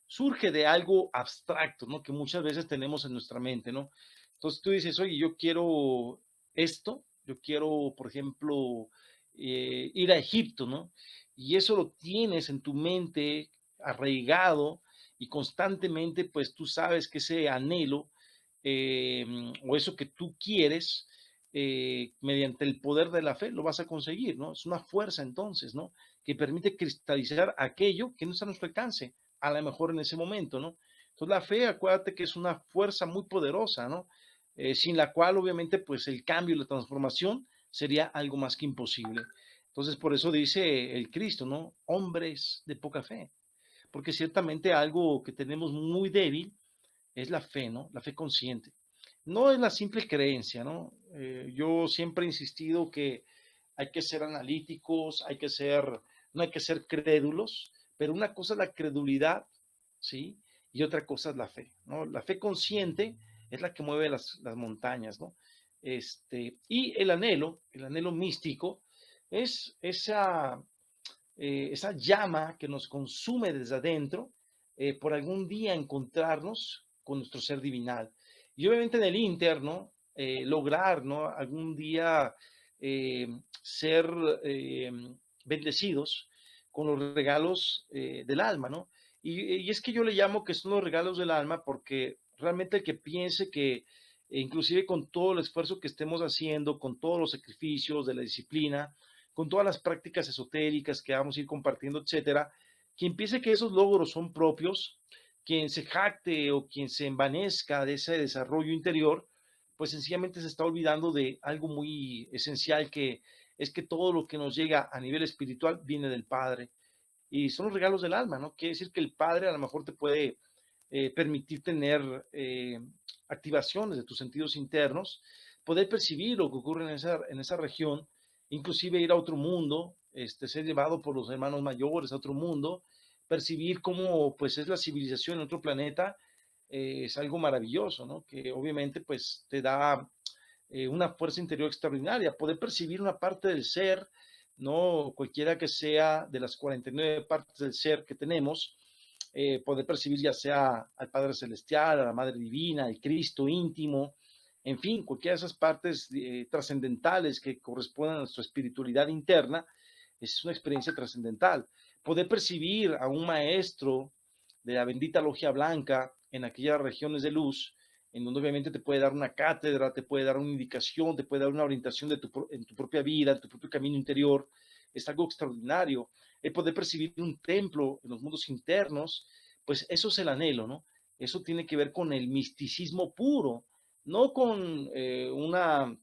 A: surge de algo abstracto, ¿no? Que muchas veces tenemos en nuestra mente, ¿no? Entonces tú dices, oye, yo quiero esto, yo quiero, por ejemplo, ir a Egipto, ¿no? Y eso lo tienes en tu mente arraigado y constantemente, pues tú sabes que ese anhelo eh, o eso que tú quieres, mediante el poder de la fe, lo vas a conseguir, ¿no? Es una fuerza entonces, ¿no? Que permite cristalizar aquello que no está a nuestro alcance, a lo mejor en ese momento, ¿no? Entonces la fe, acuérdate que es una fuerza muy poderosa, ¿no? Sin la cual obviamente pues el cambio y la transformación sería algo más que imposible. Entonces por eso dice el Cristo, ¿no? Hombres de poca fe, porque ciertamente algo que tenemos muy débil es la fe, ¿no? La fe consciente. No es la simple creencia, ¿no? Yo siempre he insistido que hay que ser analíticos, no hay que ser crédulos, pero una cosa es la credulidad, ¿sí? Y otra cosa es la fe, ¿no? La fe consciente es la que mueve las montañas, ¿no? Y el anhelo místico, es esa llama que nos consume desde adentro por algún día encontrarnos con nuestro ser divinal. Y obviamente en el interno, lograr, ¿no? Algún día eh, ser eh, bendecidos con los regalos del alma, ¿no? Y es que yo le llamo que son los regalos del alma porque realmente el que piense que inclusive con todo el esfuerzo que estemos haciendo, con todos los sacrificios de la disciplina, con todas las prácticas esotéricas que vamos a ir compartiendo, etcétera, quien piense que esos logros son propios, quien se jacte o quien se envanezca de ese desarrollo interior, pues sencillamente se está olvidando de algo muy esencial que es que todo lo que nos llega a nivel espiritual viene del Padre y son los regalos del alma, ¿no? Quiere decir que el Padre a lo mejor te puede permitir tener activaciones de tus sentidos internos, poder percibir lo que ocurre en esa región, inclusive ir a otro mundo, ser llevado por los hermanos mayores a otro mundo, percibir cómo pues es la civilización en otro planeta, es algo maravilloso, ¿no? Que obviamente pues te da una fuerza interior extraordinaria, poder percibir una parte del ser, no cualquiera que sea de las 49 partes del ser que tenemos, poder percibir ya sea al Padre Celestial, a la Madre Divina, al Cristo íntimo, en fin, cualquiera de esas partes trascendentales que corresponden a nuestra espiritualidad interna, es una experiencia trascendental. poder percibir a un maestro de la bendita logia blanca en aquellas regiones de luz, en donde obviamente te puede dar una cátedra, te puede dar una indicación, te puede dar una orientación en tu propia vida, en tu propio camino interior, es algo extraordinario. El poder percibir un templo en los mundos internos, pues eso es el anhelo, ¿no? Eso tiene que ver con el misticismo puro, no con una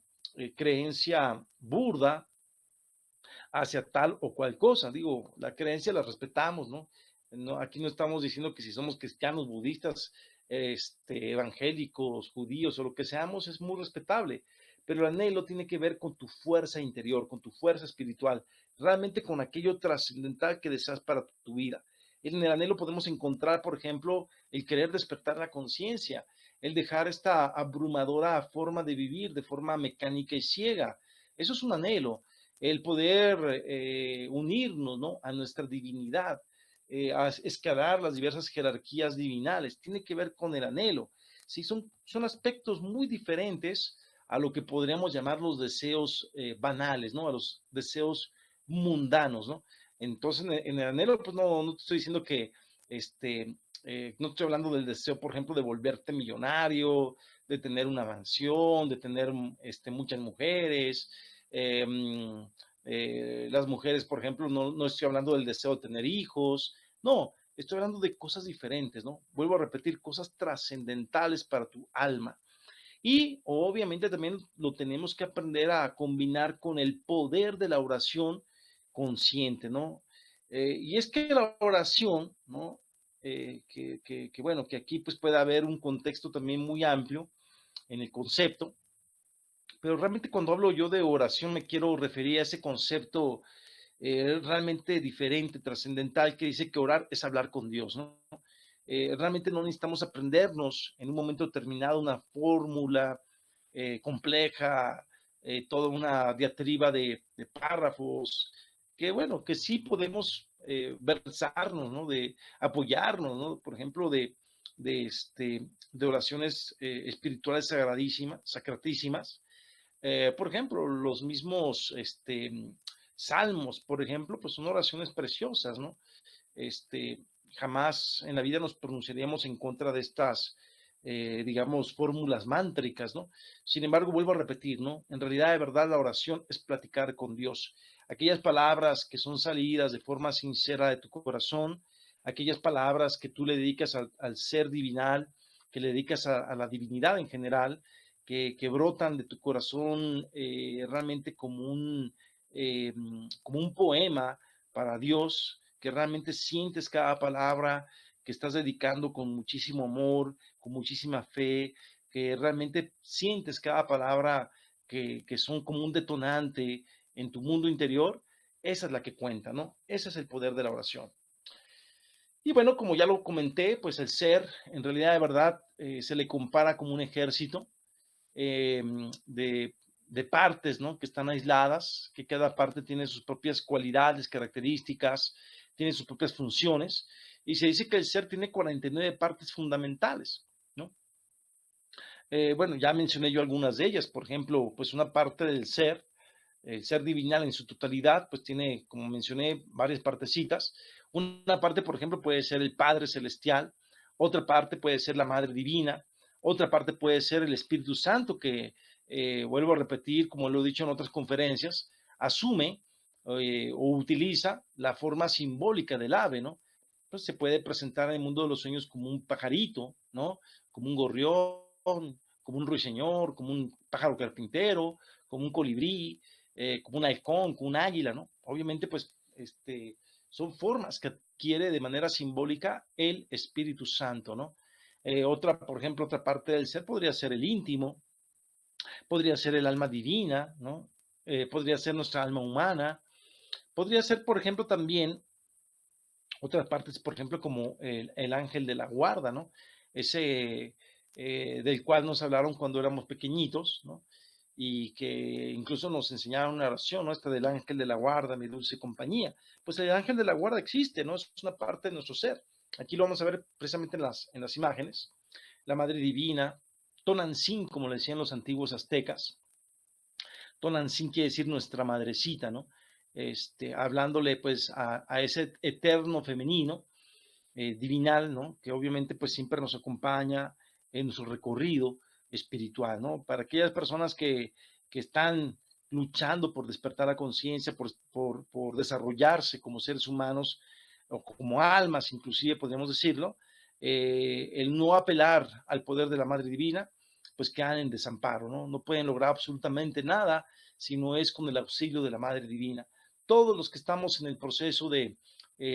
A: creencia burda hacia tal o cual cosa. Digo, la creencia la respetamos, ¿no? No, aquí no estamos diciendo que si somos cristianos, budistas, evangélicos, judíos o lo que seamos, es muy respetable. Pero el anhelo tiene que ver con tu fuerza interior, con tu fuerza espiritual, realmente con aquello trascendental que deseas para tu vida. En el anhelo podemos encontrar, por ejemplo, el querer despertar la conciencia, el dejar esta abrumadora forma de vivir de forma mecánica y ciega. Eso es un anhelo, el poder unirnos, ¿no?, a nuestra divinidad, a escalar las diversas jerarquías divinales, tiene que ver con el anhelo. Sí, son aspectos muy diferentes a lo que podríamos llamar los deseos banales, ¿no?, a los deseos mundanos, ¿no? Entonces, en el anhelo, pues no te estoy diciendo que, no estoy hablando del deseo, por ejemplo, de volverte millonario, de tener una mansión, de tener muchas mujeres, eh, las mujeres, por ejemplo, no estoy hablando del deseo de tener hijos, no, estoy hablando de cosas diferentes, ¿no? Vuelvo a repetir, cosas trascendentales para tu alma. Y obviamente también lo tenemos que aprender a combinar con el poder de la oración consciente, ¿no? Y es que la oración, ¿no? Bueno, que aquí pues puede haber un contexto también muy amplio en el concepto, pero realmente cuando hablo yo de oración me quiero referir a ese concepto realmente diferente, trascendental, que dice que orar es hablar con Dios, ¿no? Realmente no necesitamos aprendernos en un momento determinado una fórmula compleja, toda una diatriba de párrafos, que bueno, que sí podemos versarnos, ¿no? De apoyarnos, ¿no? Por ejemplo, de oraciones espirituales sagradísimas, sacratísimas, por ejemplo, los mismos salmos, por ejemplo, pues son oraciones preciosas, ¿no? Este, Jamás en la vida nos pronunciaríamos en contra de estas, digamos, fórmulas mántricas, ¿no? Sin embargo, vuelvo a repetir, ¿no? En realidad, de verdad, la oración es platicar con Dios. Aquellas palabras que son salidas de forma sincera de tu corazón, aquellas palabras que tú le dedicas al ser divinal, que le dedicas a la divinidad en general, que brotan de tu corazón realmente como un poema para Dios, que realmente sientes cada palabra que estás dedicando con muchísimo amor, con muchísima fe, que realmente sientes cada palabra que son como un detonante en tu mundo interior, esa es la que cuenta, ¿no? Ese es el poder de la oración. Y bueno, como ya lo comenté, pues el ser, en realidad de verdad, se le compara como un ejército eh, de, de partes, ¿no?, que están aisladas, que cada parte tiene sus propias cualidades, características, tiene sus propias funciones, y se dice que el ser tiene 49 partes fundamentales, ¿no? Bueno, ya mencioné yo algunas de ellas, por ejemplo, pues una parte del ser, el ser divinal en su totalidad, pues tiene, como mencioné, varias partecitas. Una parte, por ejemplo, puede ser el Padre Celestial, otra parte puede ser la Madre Divina, otra parte puede ser el Espíritu Santo, que, vuelvo a repetir, como lo he dicho en otras conferencias, asume o utiliza la forma simbólica del ave, ¿no? Pues se puede presentar en el mundo de los sueños como un pajarito, ¿no? Como un gorrión, como un ruiseñor, como un pájaro carpintero, como un colibrí, como un halcón, como un águila, ¿no? Obviamente, pues, son formas que adquiere de manera simbólica el Espíritu Santo, ¿no? Por ejemplo, otra parte del ser podría ser el íntimo, podría ser el alma divina, ¿no? Podría ser nuestra alma humana, podría ser, por ejemplo, también otras partes, por ejemplo, como el ángel de la guarda, ¿no? Ese del cual nos hablaron cuando éramos pequeñitos, ¿no? Y que incluso nos enseñaron una oración, ¿no? Esta del ángel de la guarda, mi dulce compañía. Pues el ángel de la guarda existe, ¿no? Es una parte de nuestro ser. Aquí lo vamos a ver precisamente en las imágenes. La Madre Divina, Tonantzin, como le decían los antiguos aztecas. Tonantzin quiere decir nuestra madrecita, ¿no? hablándole pues a ese eterno femenino, divinal, ¿no? Que obviamente pues siempre nos acompaña en nuestro recorrido espiritual, ¿no? Para aquellas personas que están luchando por despertar la conciencia, por desarrollarse como seres humanos o como almas, inclusive podríamos decirlo, el no apelar al poder de la Madre Divina, pues quedan en desamparo, ¿no? No pueden lograr absolutamente nada si no es con el auxilio de la Madre Divina. Todos los que estamos en el proceso de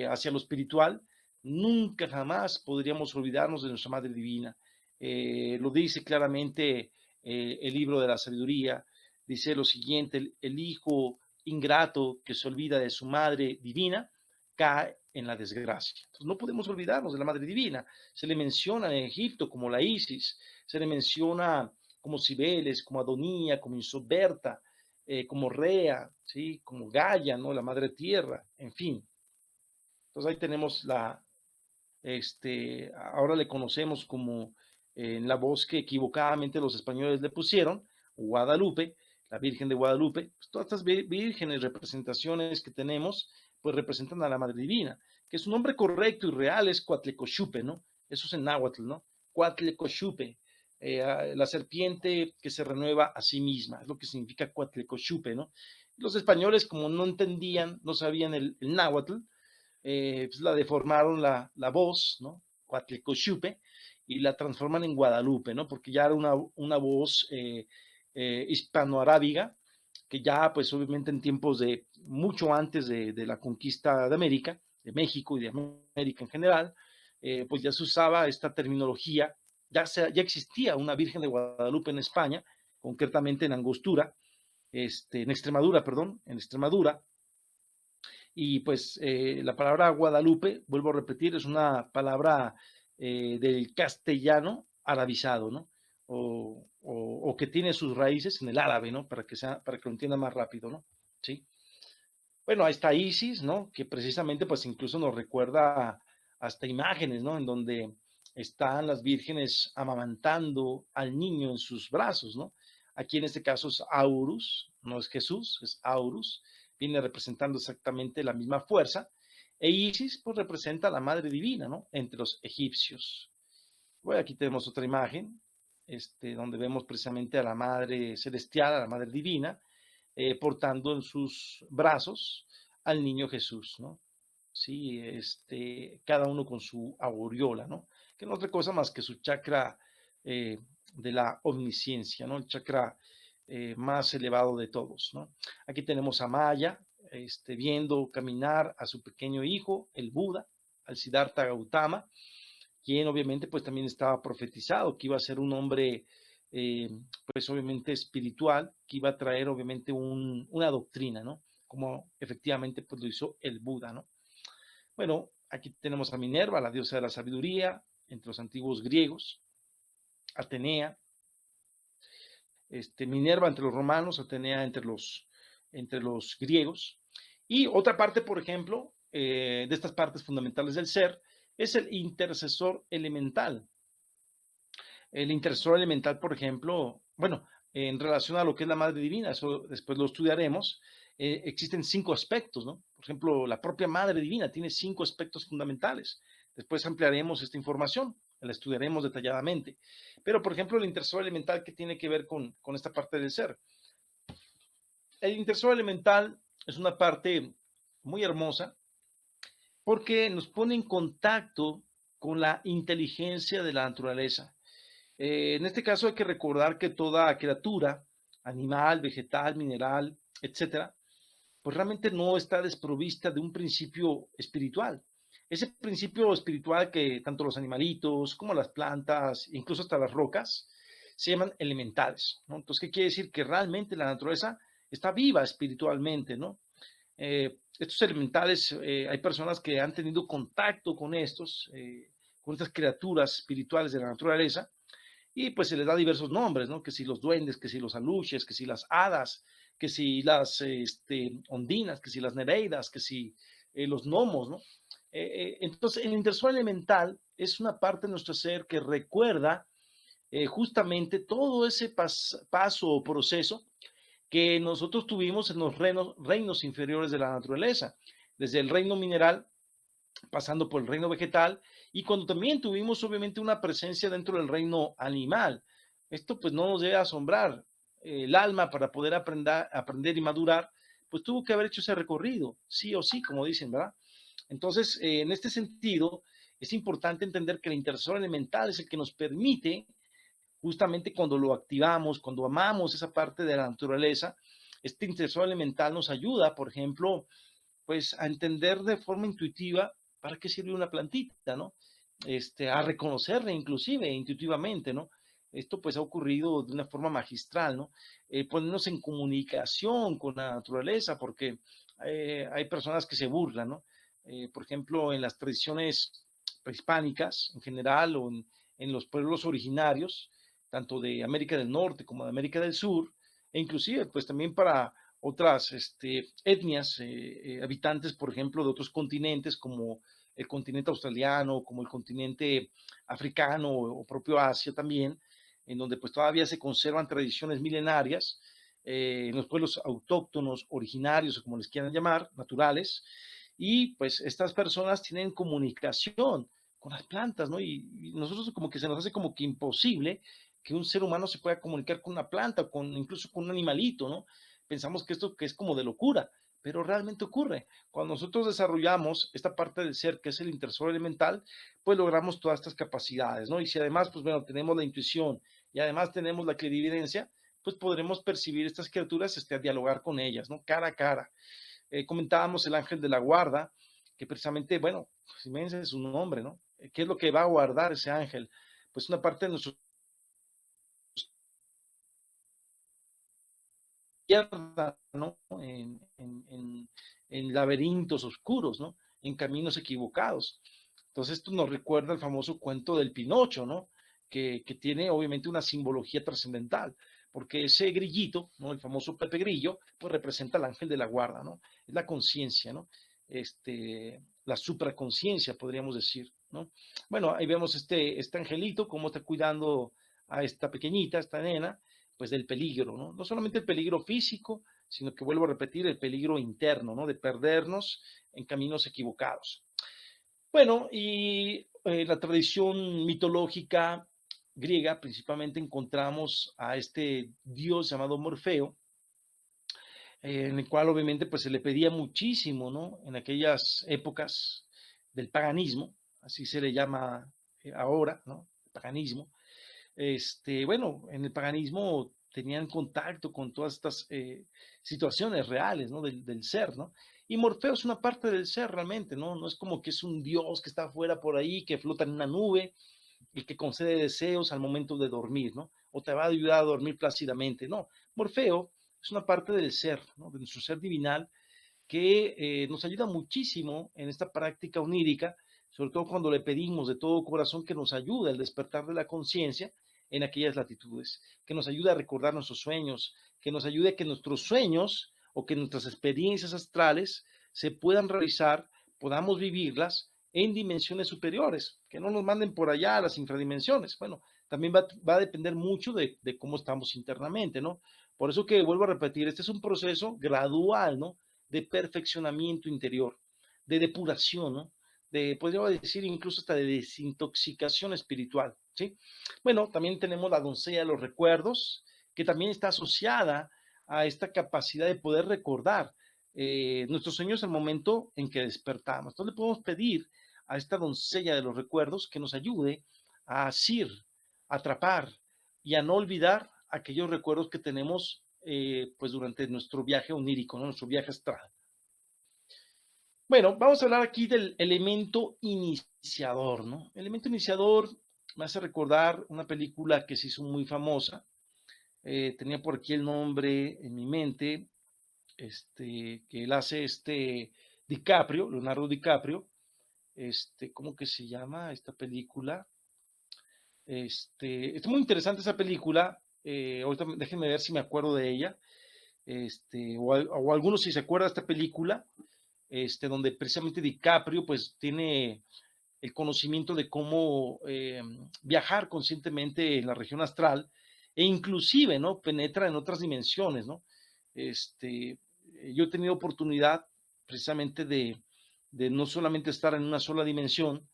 A: hacia lo espiritual, nunca jamás podríamos olvidarnos de nuestra Madre Divina. Lo dice claramente el libro de la sabiduría, dice lo siguiente, el hijo ingrato que se olvida de su Madre Divina cae en la desgracia. Entonces, no podemos olvidarnos de la Madre Divina. Se le menciona en Egipto como la Isis, se le menciona como Cibeles, como Adonía, como Insoberta, como Rea, ¿sí? Como Gaia, ¿no? La Madre Tierra, en fin. Entonces ahí tenemos ahora le conocemos como en la voz que equivocadamente los españoles le pusieron, Guadalupe, la Virgen de Guadalupe. Pues todas estas vírgenes, representaciones que tenemos, pues representan a la Madre Divina, que su nombre correcto y real es Coatlicoshupe, ¿no? Eso es en náhuatl, ¿no? Coatlicoshupe, la serpiente que se renueva a sí misma, es lo que significa Coatlicoshupe, ¿no? Los españoles, como no entendían, no sabían el náhuatl, pues la deformaron la voz, ¿no? Coatlicoshupe, y la transforman en Guadalupe, ¿no? Porque ya era una voz hispanoarábiga, que ya, pues obviamente en tiempos de mucho antes de la conquista de América, de México y de América en general, pues ya se usaba esta terminología, ya existía una Virgen de Guadalupe en España, concretamente en Angostura, en Extremadura, perdón, en Extremadura, y pues la palabra Guadalupe, vuelvo a repetir, es una palabra del castellano arabizado, ¿no? O que tiene sus raíces en el árabe, ¿no? Para que lo entienda más rápido, ¿no? Sí. Bueno, ahí está Isis, ¿no? Que precisamente pues incluso nos recuerda hasta imágenes, ¿no? En donde están las vírgenes amamantando al niño en sus brazos, ¿no? Aquí en este caso es Aurus, no es Jesús, es Aurus, viene representando exactamente la misma fuerza, e Isis pues representa a la Madre Divina, ¿no? Entre los egipcios. Bueno, aquí tenemos otra imagen, donde vemos precisamente a la Madre Celestial, a la Madre Divina, portando en sus brazos al niño Jesús, ¿no? Sí, cada uno con su aureola, ¿no? Que no es otra cosa más que su chakra eh, de la omnisciencia, ¿no? El chakra más elevado de todos, ¿no? Aquí tenemos a Maya, viendo caminar a su pequeño hijo, el Buda, al Siddhartha Gautama, quien obviamente pues también estaba profetizado que iba a ser un hombre eh, pues obviamente espiritual, que iba a traer obviamente una doctrina, ¿no? Como efectivamente pues lo hizo el Buda, ¿no? Bueno, aquí tenemos a Minerva, la diosa de la sabiduría, entre los antiguos griegos, Atenea, Minerva entre los romanos, Atenea entre los griegos. Y otra parte, por ejemplo, de estas partes fundamentales del ser, es el intercesor elemental. El intercesor elemental, por ejemplo, bueno, en relación a lo que es la Madre Divina, eso después lo estudiaremos, existen 5 aspectos, ¿no? Por ejemplo, la propia Madre Divina tiene 5 aspectos fundamentales. Después ampliaremos esta información, la estudiaremos detalladamente. Pero, por ejemplo, el intercesor elemental, ¿qué tiene que ver con esta parte del ser? El intercesor elemental es una parte muy hermosa porque nos pone en contacto con la inteligencia de la naturaleza. En este caso hay que recordar que toda criatura, animal, vegetal, mineral, etcétera, pues realmente no está desprovista de un principio espiritual. Ese principio espiritual que tanto los animalitos como las plantas, incluso hasta las rocas, se llaman elementales, ¿no? Entonces, ¿qué quiere decir? Que realmente la naturaleza está viva espiritualmente, ¿no? Estos elementales, hay personas que han tenido contacto con estas criaturas espirituales de la naturaleza, y pues se les da diversos nombres, ¿no? Que si los duendes, que si los aluches, que si las hadas, que si las ondinas, que si las nereidas, que si los gnomos, ¿no? Entonces, el intercesor elemental es una parte de nuestro ser que recuerda justamente todo ese paso o proceso que nosotros tuvimos en los reinos inferiores de la naturaleza, desde el reino mineral, pasando por el reino vegetal, y cuando también tuvimos obviamente una presencia dentro del reino animal. Esto pues no nos debe asombrar. El alma para poder aprender y madurar, pues tuvo que haber hecho ese recorrido, sí o sí, como dicen, ¿verdad? Entonces, en este sentido, es importante entender que el intercesor elemental es el que nos permite, justamente cuando lo activamos, cuando amamos esa parte de la naturaleza, este intercesor elemental nos ayuda, por ejemplo, pues a entender de forma intuitiva para qué sirve una plantita, ¿no? A reconocerla inclusive intuitivamente, ¿no? Esto pues ha ocurrido de una forma magistral, ¿no? Ponernos en comunicación con la naturaleza, porque hay personas que se burlan, ¿no? Por ejemplo, en las tradiciones prehispánicas en general o en los pueblos originarios, tanto de América del Norte como de América del Sur, e inclusive pues también para otras etnias, habitantes, por ejemplo, de otros continentes como el continente australiano, como el continente africano o propio Asia también, en donde pues todavía se conservan tradiciones milenarias, en los pueblos autóctonos, originarios o como les quieran llamar, naturales, y pues estas personas tienen comunicación con las plantas, ¿no? Y nosotros como que se nos hace como que imposible que un ser humano se pueda comunicar con una planta, con, incluso con un animalito, ¿no? Pensamos que esto que es como de locura, pero realmente ocurre. Cuando nosotros desarrollamos esta parte del ser que es el intercesor elemental, pues logramos todas estas capacidades, ¿no? Y si además, pues bueno, tenemos la intuición y además tenemos la clarividencia, pues podremos percibir estas criaturas, a dialogar con ellas, ¿no? Cara a cara. Comentábamos el ángel de la guarda, que precisamente, bueno, pues, imagínense su nombre, ¿no? ¿Qué es lo que va a guardar ese ángel? Pues una parte de nuestro izquierda, ¿no? En laberintos oscuros, ¿no? En caminos equivocados. Entonces esto nos recuerda el famoso cuento del Pinocho, ¿no? Que tiene obviamente una simbología trascendental, porque ese grillito, ¿no? El famoso Pepe Grillo, pues representa al ángel de la guarda, ¿no? Es la conciencia, ¿no? La supraconciencia, podríamos decir, ¿no? Bueno, ahí vemos este angelito, cómo está cuidando a esta pequeñita, esta nena, pues del peligro, ¿no? No solamente el peligro físico, sino que vuelvo a repetir, el peligro interno, ¿no? De perdernos en caminos equivocados. Bueno, y la tradición mitológica griega principalmente encontramos a este dios llamado Morfeo, en el cual obviamente pues se le pedía muchísimo, ¿no? En aquellas épocas del paganismo, así se le llama ahora, ¿no? Paganismo. Bueno, en el paganismo tenían contacto con todas estas situaciones reales, ¿no? Del ser, ¿no? Y Morfeo es una parte del ser realmente, ¿no? No es como que es un dios que está afuera por ahí, que flota en una nube y que concede deseos al momento de dormir, ¿no? O te va a ayudar a dormir plácidamente, no. Morfeo es una parte del ser, ¿no? De nuestro ser divinal que nos ayuda muchísimo en esta práctica onírica, sobre todo cuando le pedimos de todo corazón que nos ayude al despertar de la conciencia en aquellas latitudes, que nos ayude a recordar nuestros sueños, que nos ayude a que nuestros sueños o que nuestras experiencias astrales se puedan realizar, podamos vivirlas en dimensiones superiores, que no nos manden por allá a las infradimensiones. Bueno, también va a depender mucho de cómo estamos internamente, ¿no? Por eso que vuelvo a repetir, este es un proceso gradual, ¿no? De perfeccionamiento interior, de depuración, ¿no? Podría decir incluso hasta de desintoxicación espiritual, ¿sí? Bueno, también tenemos la doncella de los recuerdos, que también está asociada a esta capacidad de poder recordar nuestros sueños al momento en que despertamos. Entonces le podemos pedir a esta doncella de los recuerdos que nos ayude a asir, a atrapar y a no olvidar aquellos recuerdos que tenemos pues durante nuestro viaje onírico, ¿no? Nuestro viaje astral. Bueno, vamos a hablar aquí del elemento iniciador, ¿no? El elemento iniciador me hace recordar una película que se hizo muy famosa. Tenía por aquí el nombre en mi mente, que él hace DiCaprio, Leonardo DiCaprio. ¿Cómo que se llama esta película? Es muy interesante esa película. Ahorita déjenme ver si me acuerdo de ella. O algunos si se acuerda de esta película, donde precisamente DiCaprio pues tiene el conocimiento de cómo viajar conscientemente en la región astral e inclusive, ¿no? Penetra en otras dimensiones, ¿no? Yo he tenido oportunidad precisamente de no solamente estar en una sola dimensión,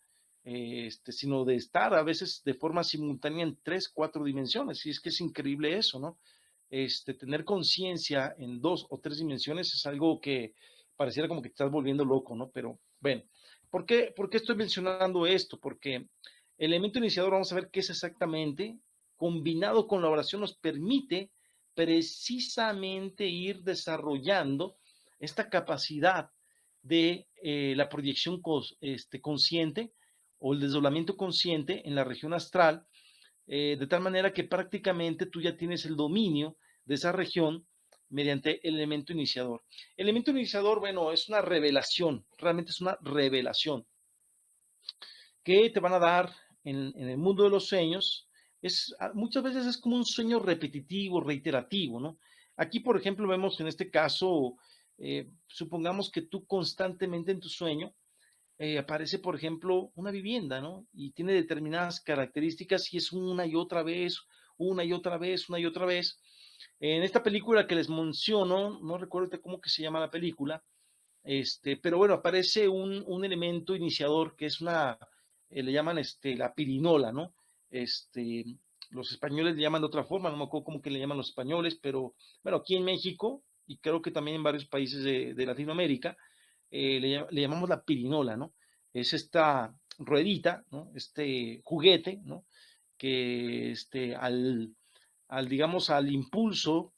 A: sino de estar a veces de forma simultánea en tres, cuatro dimensiones. Y es que es increíble eso, ¿no? Tener conciencia en dos o tres dimensiones es algo que pareciera como que te estás volviendo loco, ¿no? Pero bueno, por qué estoy mencionando esto? Porque el elemento iniciador, vamos a ver qué es exactamente, combinado con la oración nos permite precisamente ir desarrollando esta capacidad de la proyección consciente o el desdoblamiento consciente en la región astral, de tal manera que prácticamente tú ya tienes el dominio de esa región mediante el elemento iniciador. El elemento iniciador, bueno, es una revelación, realmente es una revelación que te van a dar en el mundo de los sueños. Muchas veces es como un sueño repetitivo, reiterativo, ¿no? Aquí, por ejemplo, vemos en este caso, supongamos que tú constantemente en tu sueño aparece, por ejemplo, una vivienda, ¿no? Y tiene determinadas características y es una y otra vez, una y otra vez, una y otra vez. En esta película que les menciono, no recuerdo cómo que se llama la película, pero bueno, aparece un elemento iniciador que es le llaman la pirinola, ¿no? Este, los españoles le llaman de otra forma, no me acuerdo cómo que le llaman los españoles, pero bueno, aquí en México y creo que también en varios países de Latinoamérica, le llamamos la pirinola, ¿no? Es esta ruedita, ¿no? Este juguete, ¿no? Que digamos, al impulso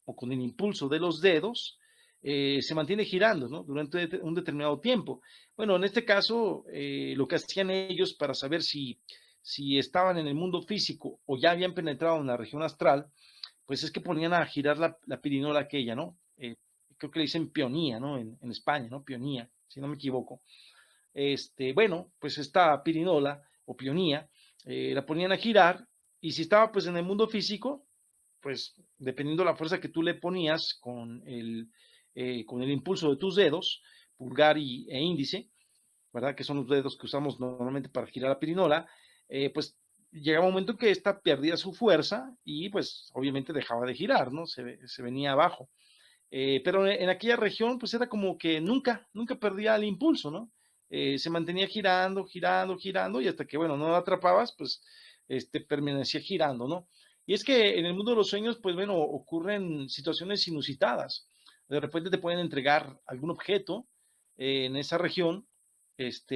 A: o con el impulso de los dedos, se mantiene girando, ¿no? Durante un determinado tiempo. Bueno, en este caso, lo que hacían ellos para saber si estaban en el mundo físico o ya habían penetrado en la región astral, pues es que ponían a girar la pirinola aquella, ¿no? Creo que le dicen pionía, ¿no? En España, ¿no? Pionía, si no me equivoco. Bueno, pues esta pirinola o pionía la ponían a girar y si estaba pues en el mundo físico, pues dependiendo de la fuerza que tú le ponías con el impulso de tus dedos, pulgar e índice, ¿verdad? Que son los dedos que usamos normalmente para girar la pirinola, pues llegaba un momento en que esta perdía su fuerza y pues obviamente dejaba de girar, ¿no? Se venía abajo. Pero en aquella región pues era como que nunca perdía el impulso, ¿no? Se mantenía girando, girando, girando y hasta que, bueno, no la atrapabas, pues permanecía girando, ¿no? Y es que en el mundo de los sueños, pues bueno, ocurren situaciones inusitadas. De repente te pueden entregar algún objeto en esa región,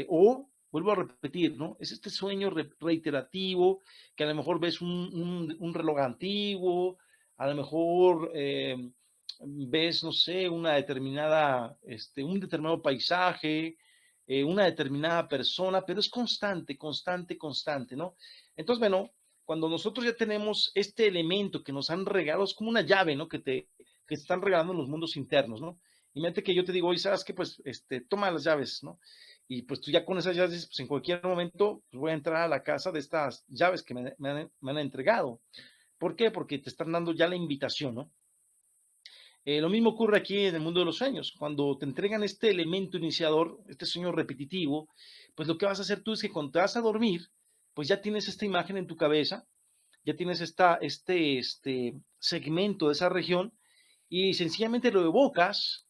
A: o vuelvo a repetir, ¿no? Es este sueño reiterativo, que a lo mejor ves un reloj antiguo, a lo mejor ves, no sé, un determinado paisaje, una determinada persona, pero es constante, constante, constante, ¿no? Entonces, bueno, cuando nosotros ya tenemos este elemento que nos han regalado, es como una llave, ¿no? Que te están regalando en los mundos internos, ¿no? Imagínate que yo te digo, oye, ¿sabes qué? Pues, toma las llaves, ¿no? Y pues tú ya con esas llaves dices, pues en cualquier momento pues, voy a entrar a la casa de estas llaves que me han entregado. ¿Por qué? Porque te están dando ya la invitación, ¿no? Lo mismo ocurre aquí en el mundo de los sueños. Cuando te entregan este elemento iniciador, este sueño repetitivo, pues lo que vas a hacer tú es que cuando te vas a dormir, pues ya tienes esta imagen en tu cabeza, ya tienes este segmento de esa región y sencillamente lo evocas,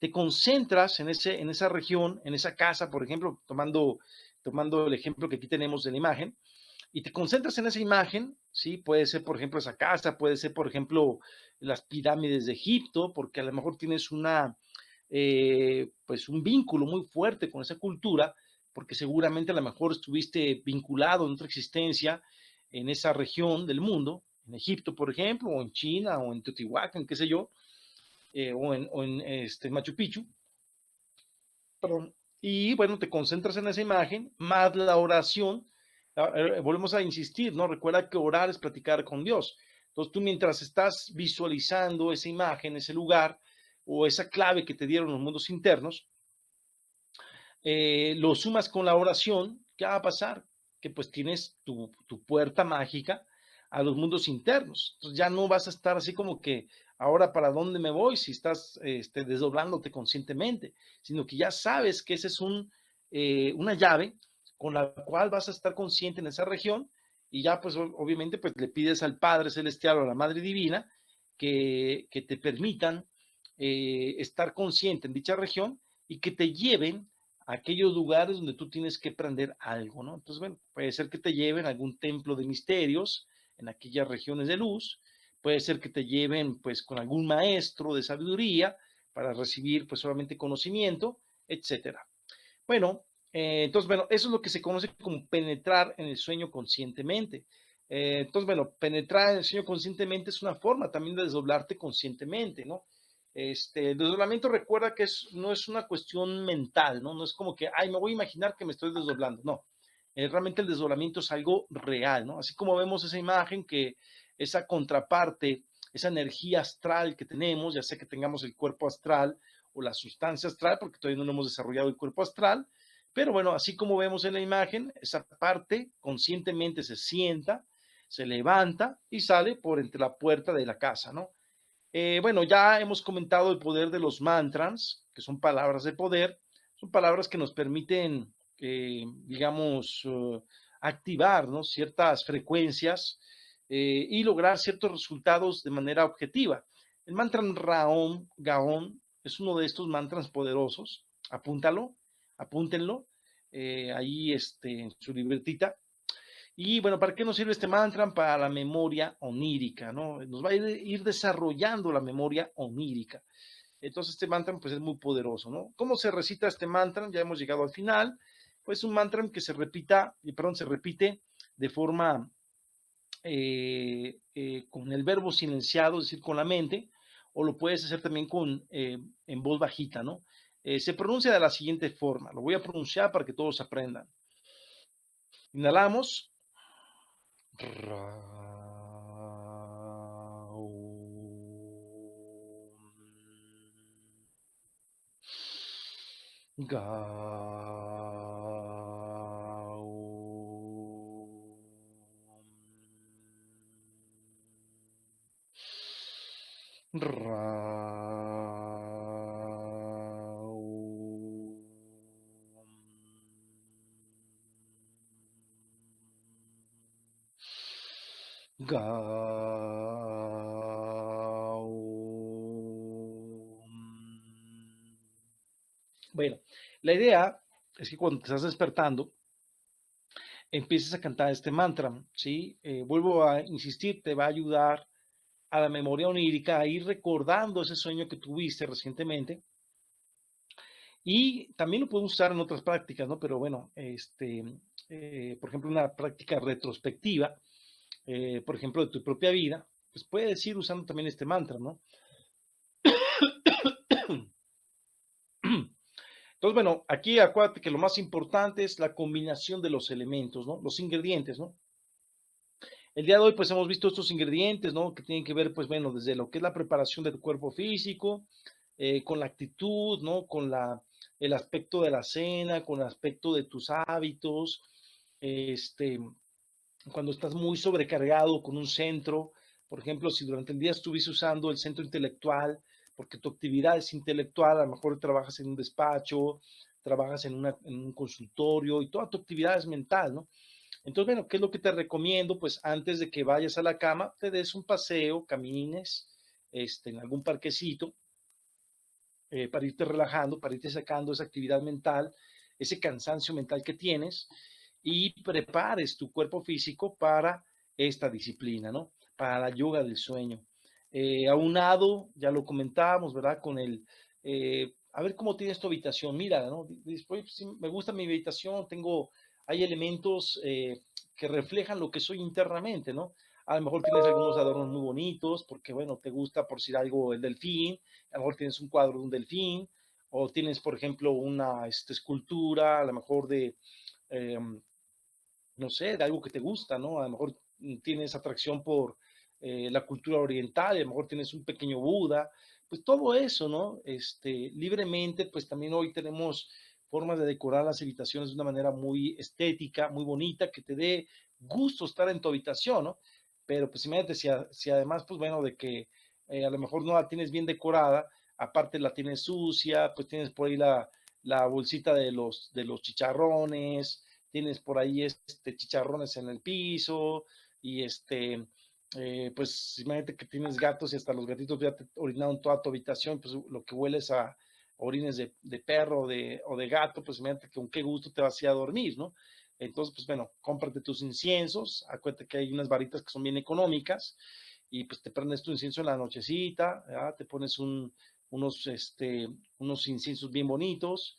A: te concentras en esa región, en esa casa, por ejemplo, tomando el ejemplo que aquí tenemos de la imagen, y te concentras en esa imagen, ¿sí? Puede ser, por ejemplo, esa casa, puede ser, por ejemplo, las pirámides de Egipto, porque a lo mejor tienes pues un vínculo muy fuerte con esa cultura, porque seguramente a lo mejor estuviste vinculado en otra existencia en esa región del mundo, en Egipto, por ejemplo, o en China, o en Teotihuacán, qué sé yo, o en Machu Picchu, perdón, y bueno, te concentras en esa imagen, más la oración, volvemos a insistir, ¿no? Recuerda que orar es platicar con Dios. Entonces tú mientras estás visualizando esa imagen, ese lugar o esa clave que te dieron los mundos internos, lo sumas con la oración, ¿qué va a pasar? Que pues tienes tu puerta mágica a los mundos internos. Entonces ya no vas a estar así como que ahora para dónde me voy si estás desdoblándote conscientemente, sino que ya sabes que esa es una llave con la cual vas a estar consciente en esa región y ya pues obviamente pues le pides al Padre Celestial o a la Madre Divina que te permitan estar consciente en dicha región y que te lleven a aquellos lugares donde tú tienes que aprender algo, ¿no? Entonces, bueno, puede ser que te lleven a algún templo de misterios en aquellas regiones de luz, puede ser que te lleven pues con algún maestro de sabiduría para recibir pues solamente conocimiento, etcétera. Bueno, entonces, bueno, eso es lo que se conoce como penetrar en el sueño conscientemente. Entonces, bueno, penetrar en el sueño conscientemente es una forma también de desdoblarte conscientemente, ¿no? El desdoblamiento recuerda que no es una cuestión mental, ¿no? No es como que, ay, me voy a imaginar que me estoy desdoblando, no. Realmente el desdoblamiento es algo real, ¿no? Así como vemos esa imagen que esa contraparte, esa energía astral que tenemos, ya sea que tengamos el cuerpo astral o la sustancia astral, porque todavía no hemos desarrollado el cuerpo astral, pero bueno, así como vemos en la imagen, esa parte conscientemente se sienta, se levanta y sale por entre la puerta de la casa, ¿no? Bueno, ya hemos comentado el poder de los mantras, que son palabras de poder, son palabras que nos permiten, digamos, activar, ¿no?, ciertas frecuencias y lograr ciertos resultados de manera objetiva. El mantra Raom, Gaon, es uno de estos mantras poderosos. Apúntalo, apúntenlo ahí en su libretita. Y bueno, ¿para qué nos sirve este mantra? Para la memoria onírica, ¿no? Nos va a ir desarrollando la memoria onírica. Entonces este mantra pues es muy poderoso, ¿no? ¿Cómo se recita este mantra? Ya hemos llegado al final. Pues un mantra que se se repite de forma con el verbo silenciado, es decir, con la mente, o lo puedes hacer también en voz bajita, ¿no? Se pronuncia de la siguiente forma, lo voy a pronunciar para que todos aprendan. Inhalamos. Ga Bueno, la idea es que cuando te estás despertando, empieces a cantar este mantra, ¿sí? Vuelvo a insistir, te va a ayudar a la memoria onírica a ir recordando ese sueño que tuviste recientemente. Y también lo podemos usar en otras prácticas, ¿no? Pero bueno, por ejemplo, una práctica retrospectiva, por ejemplo, de tu propia vida, pues puedes ir usando también este mantra, ¿no? Entonces, bueno, aquí acuérdate que lo más importante es la combinación de los elementos, ¿no? Los ingredientes, ¿no? El día de hoy, pues hemos visto estos ingredientes, ¿no? Que tienen que ver, pues bueno, desde lo que es la preparación de tu cuerpo físico, con la actitud, ¿no? El aspecto de la cena, con el aspecto de tus hábitos, este, cuando estás muy sobrecargado con un centro, por ejemplo, si durante el día estuviste usando el centro intelectual, porque tu actividad es intelectual, a lo mejor trabajas en un despacho, trabajas en un consultorio y toda tu actividad es mental, ¿no? Entonces, bueno, ¿qué es lo que te recomiendo? Pues antes de que vayas a la cama, te des un paseo, camines en algún parquecito para irte relajando, para irte sacando esa actividad mental, ese cansancio mental que tienes y prepares tu cuerpo físico para esta disciplina, ¿no? Para la yoga del sueño. Aunado, ya lo comentábamos, ¿verdad? A ver cómo tienes tu habitación, mira, ¿no? Después, sí, me gusta mi habitación, hay elementos que reflejan lo que soy internamente, ¿no? A lo mejor tienes algunos adornos muy bonitos, porque, bueno, te gusta, por decir algo, el delfín, a lo mejor tienes un cuadro de un delfín, o tienes, por ejemplo, una escultura, a lo mejor eh, no sé, de algo que te gusta, ¿no? A lo mejor tienes atracción por la cultura oriental, a lo mejor tienes un pequeño Buda, pues todo eso, ¿no? Libremente, pues también hoy tenemos formas de decorar las habitaciones de una manera muy estética, muy bonita, que te dé gusto estar en tu habitación, ¿no? Pero pues imagínate si además, pues bueno, de que a lo mejor no la tienes bien decorada, aparte la tienes sucia, pues tienes por ahí la bolsita de los chicharrones, tienes por ahí chicharrones en el piso y Pues imagínate que tienes gatos y hasta los gatitos ya te orinaron toda tu habitación, pues lo que hueles a orines de perro o de gato, pues imagínate que con qué gusto te vas a ir a dormir, ¿no? Entonces, pues bueno, cómprate tus inciensos, acuérdate que hay unas varitas que son bien económicas y pues te prendes tu incienso en la nochecita, ¿verdad? Te pones unos, unos inciensos bien bonitos,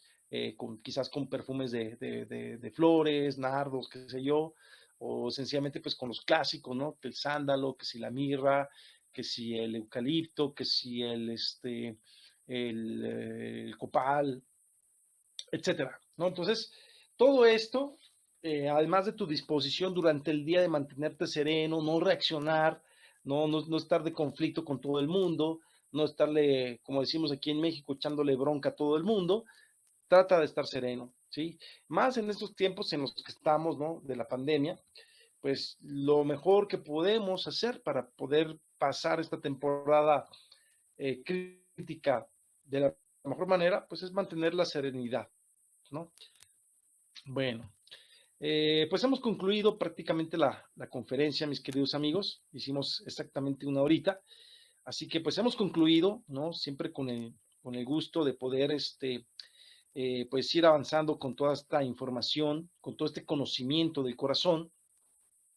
A: quizás con perfumes de flores, nardos, qué sé yo, o sencillamente pues con los clásicos, ¿no? Que el sándalo, que si la mirra, que si el eucalipto, que si el copal, etcétera, ¿no? Entonces, todo esto, además de tu disposición durante el día de mantenerte sereno, no reaccionar, no estar de conflicto con todo el mundo, no estarle, como decimos aquí en México, echándole bronca a todo el mundo, trata de estar sereno, ¿sí? Más en estos tiempos en los que estamos, ¿no? De la pandemia, pues lo mejor que podemos hacer para poder pasar esta temporada crítica de la mejor manera, pues es mantener la serenidad, ¿no? Bueno, pues hemos concluido prácticamente la conferencia, mis queridos amigos. Hicimos exactamente una horita. Así que pues hemos concluido, ¿no? Siempre con el gusto de poder pues ir avanzando con toda esta información, con todo este conocimiento del corazón.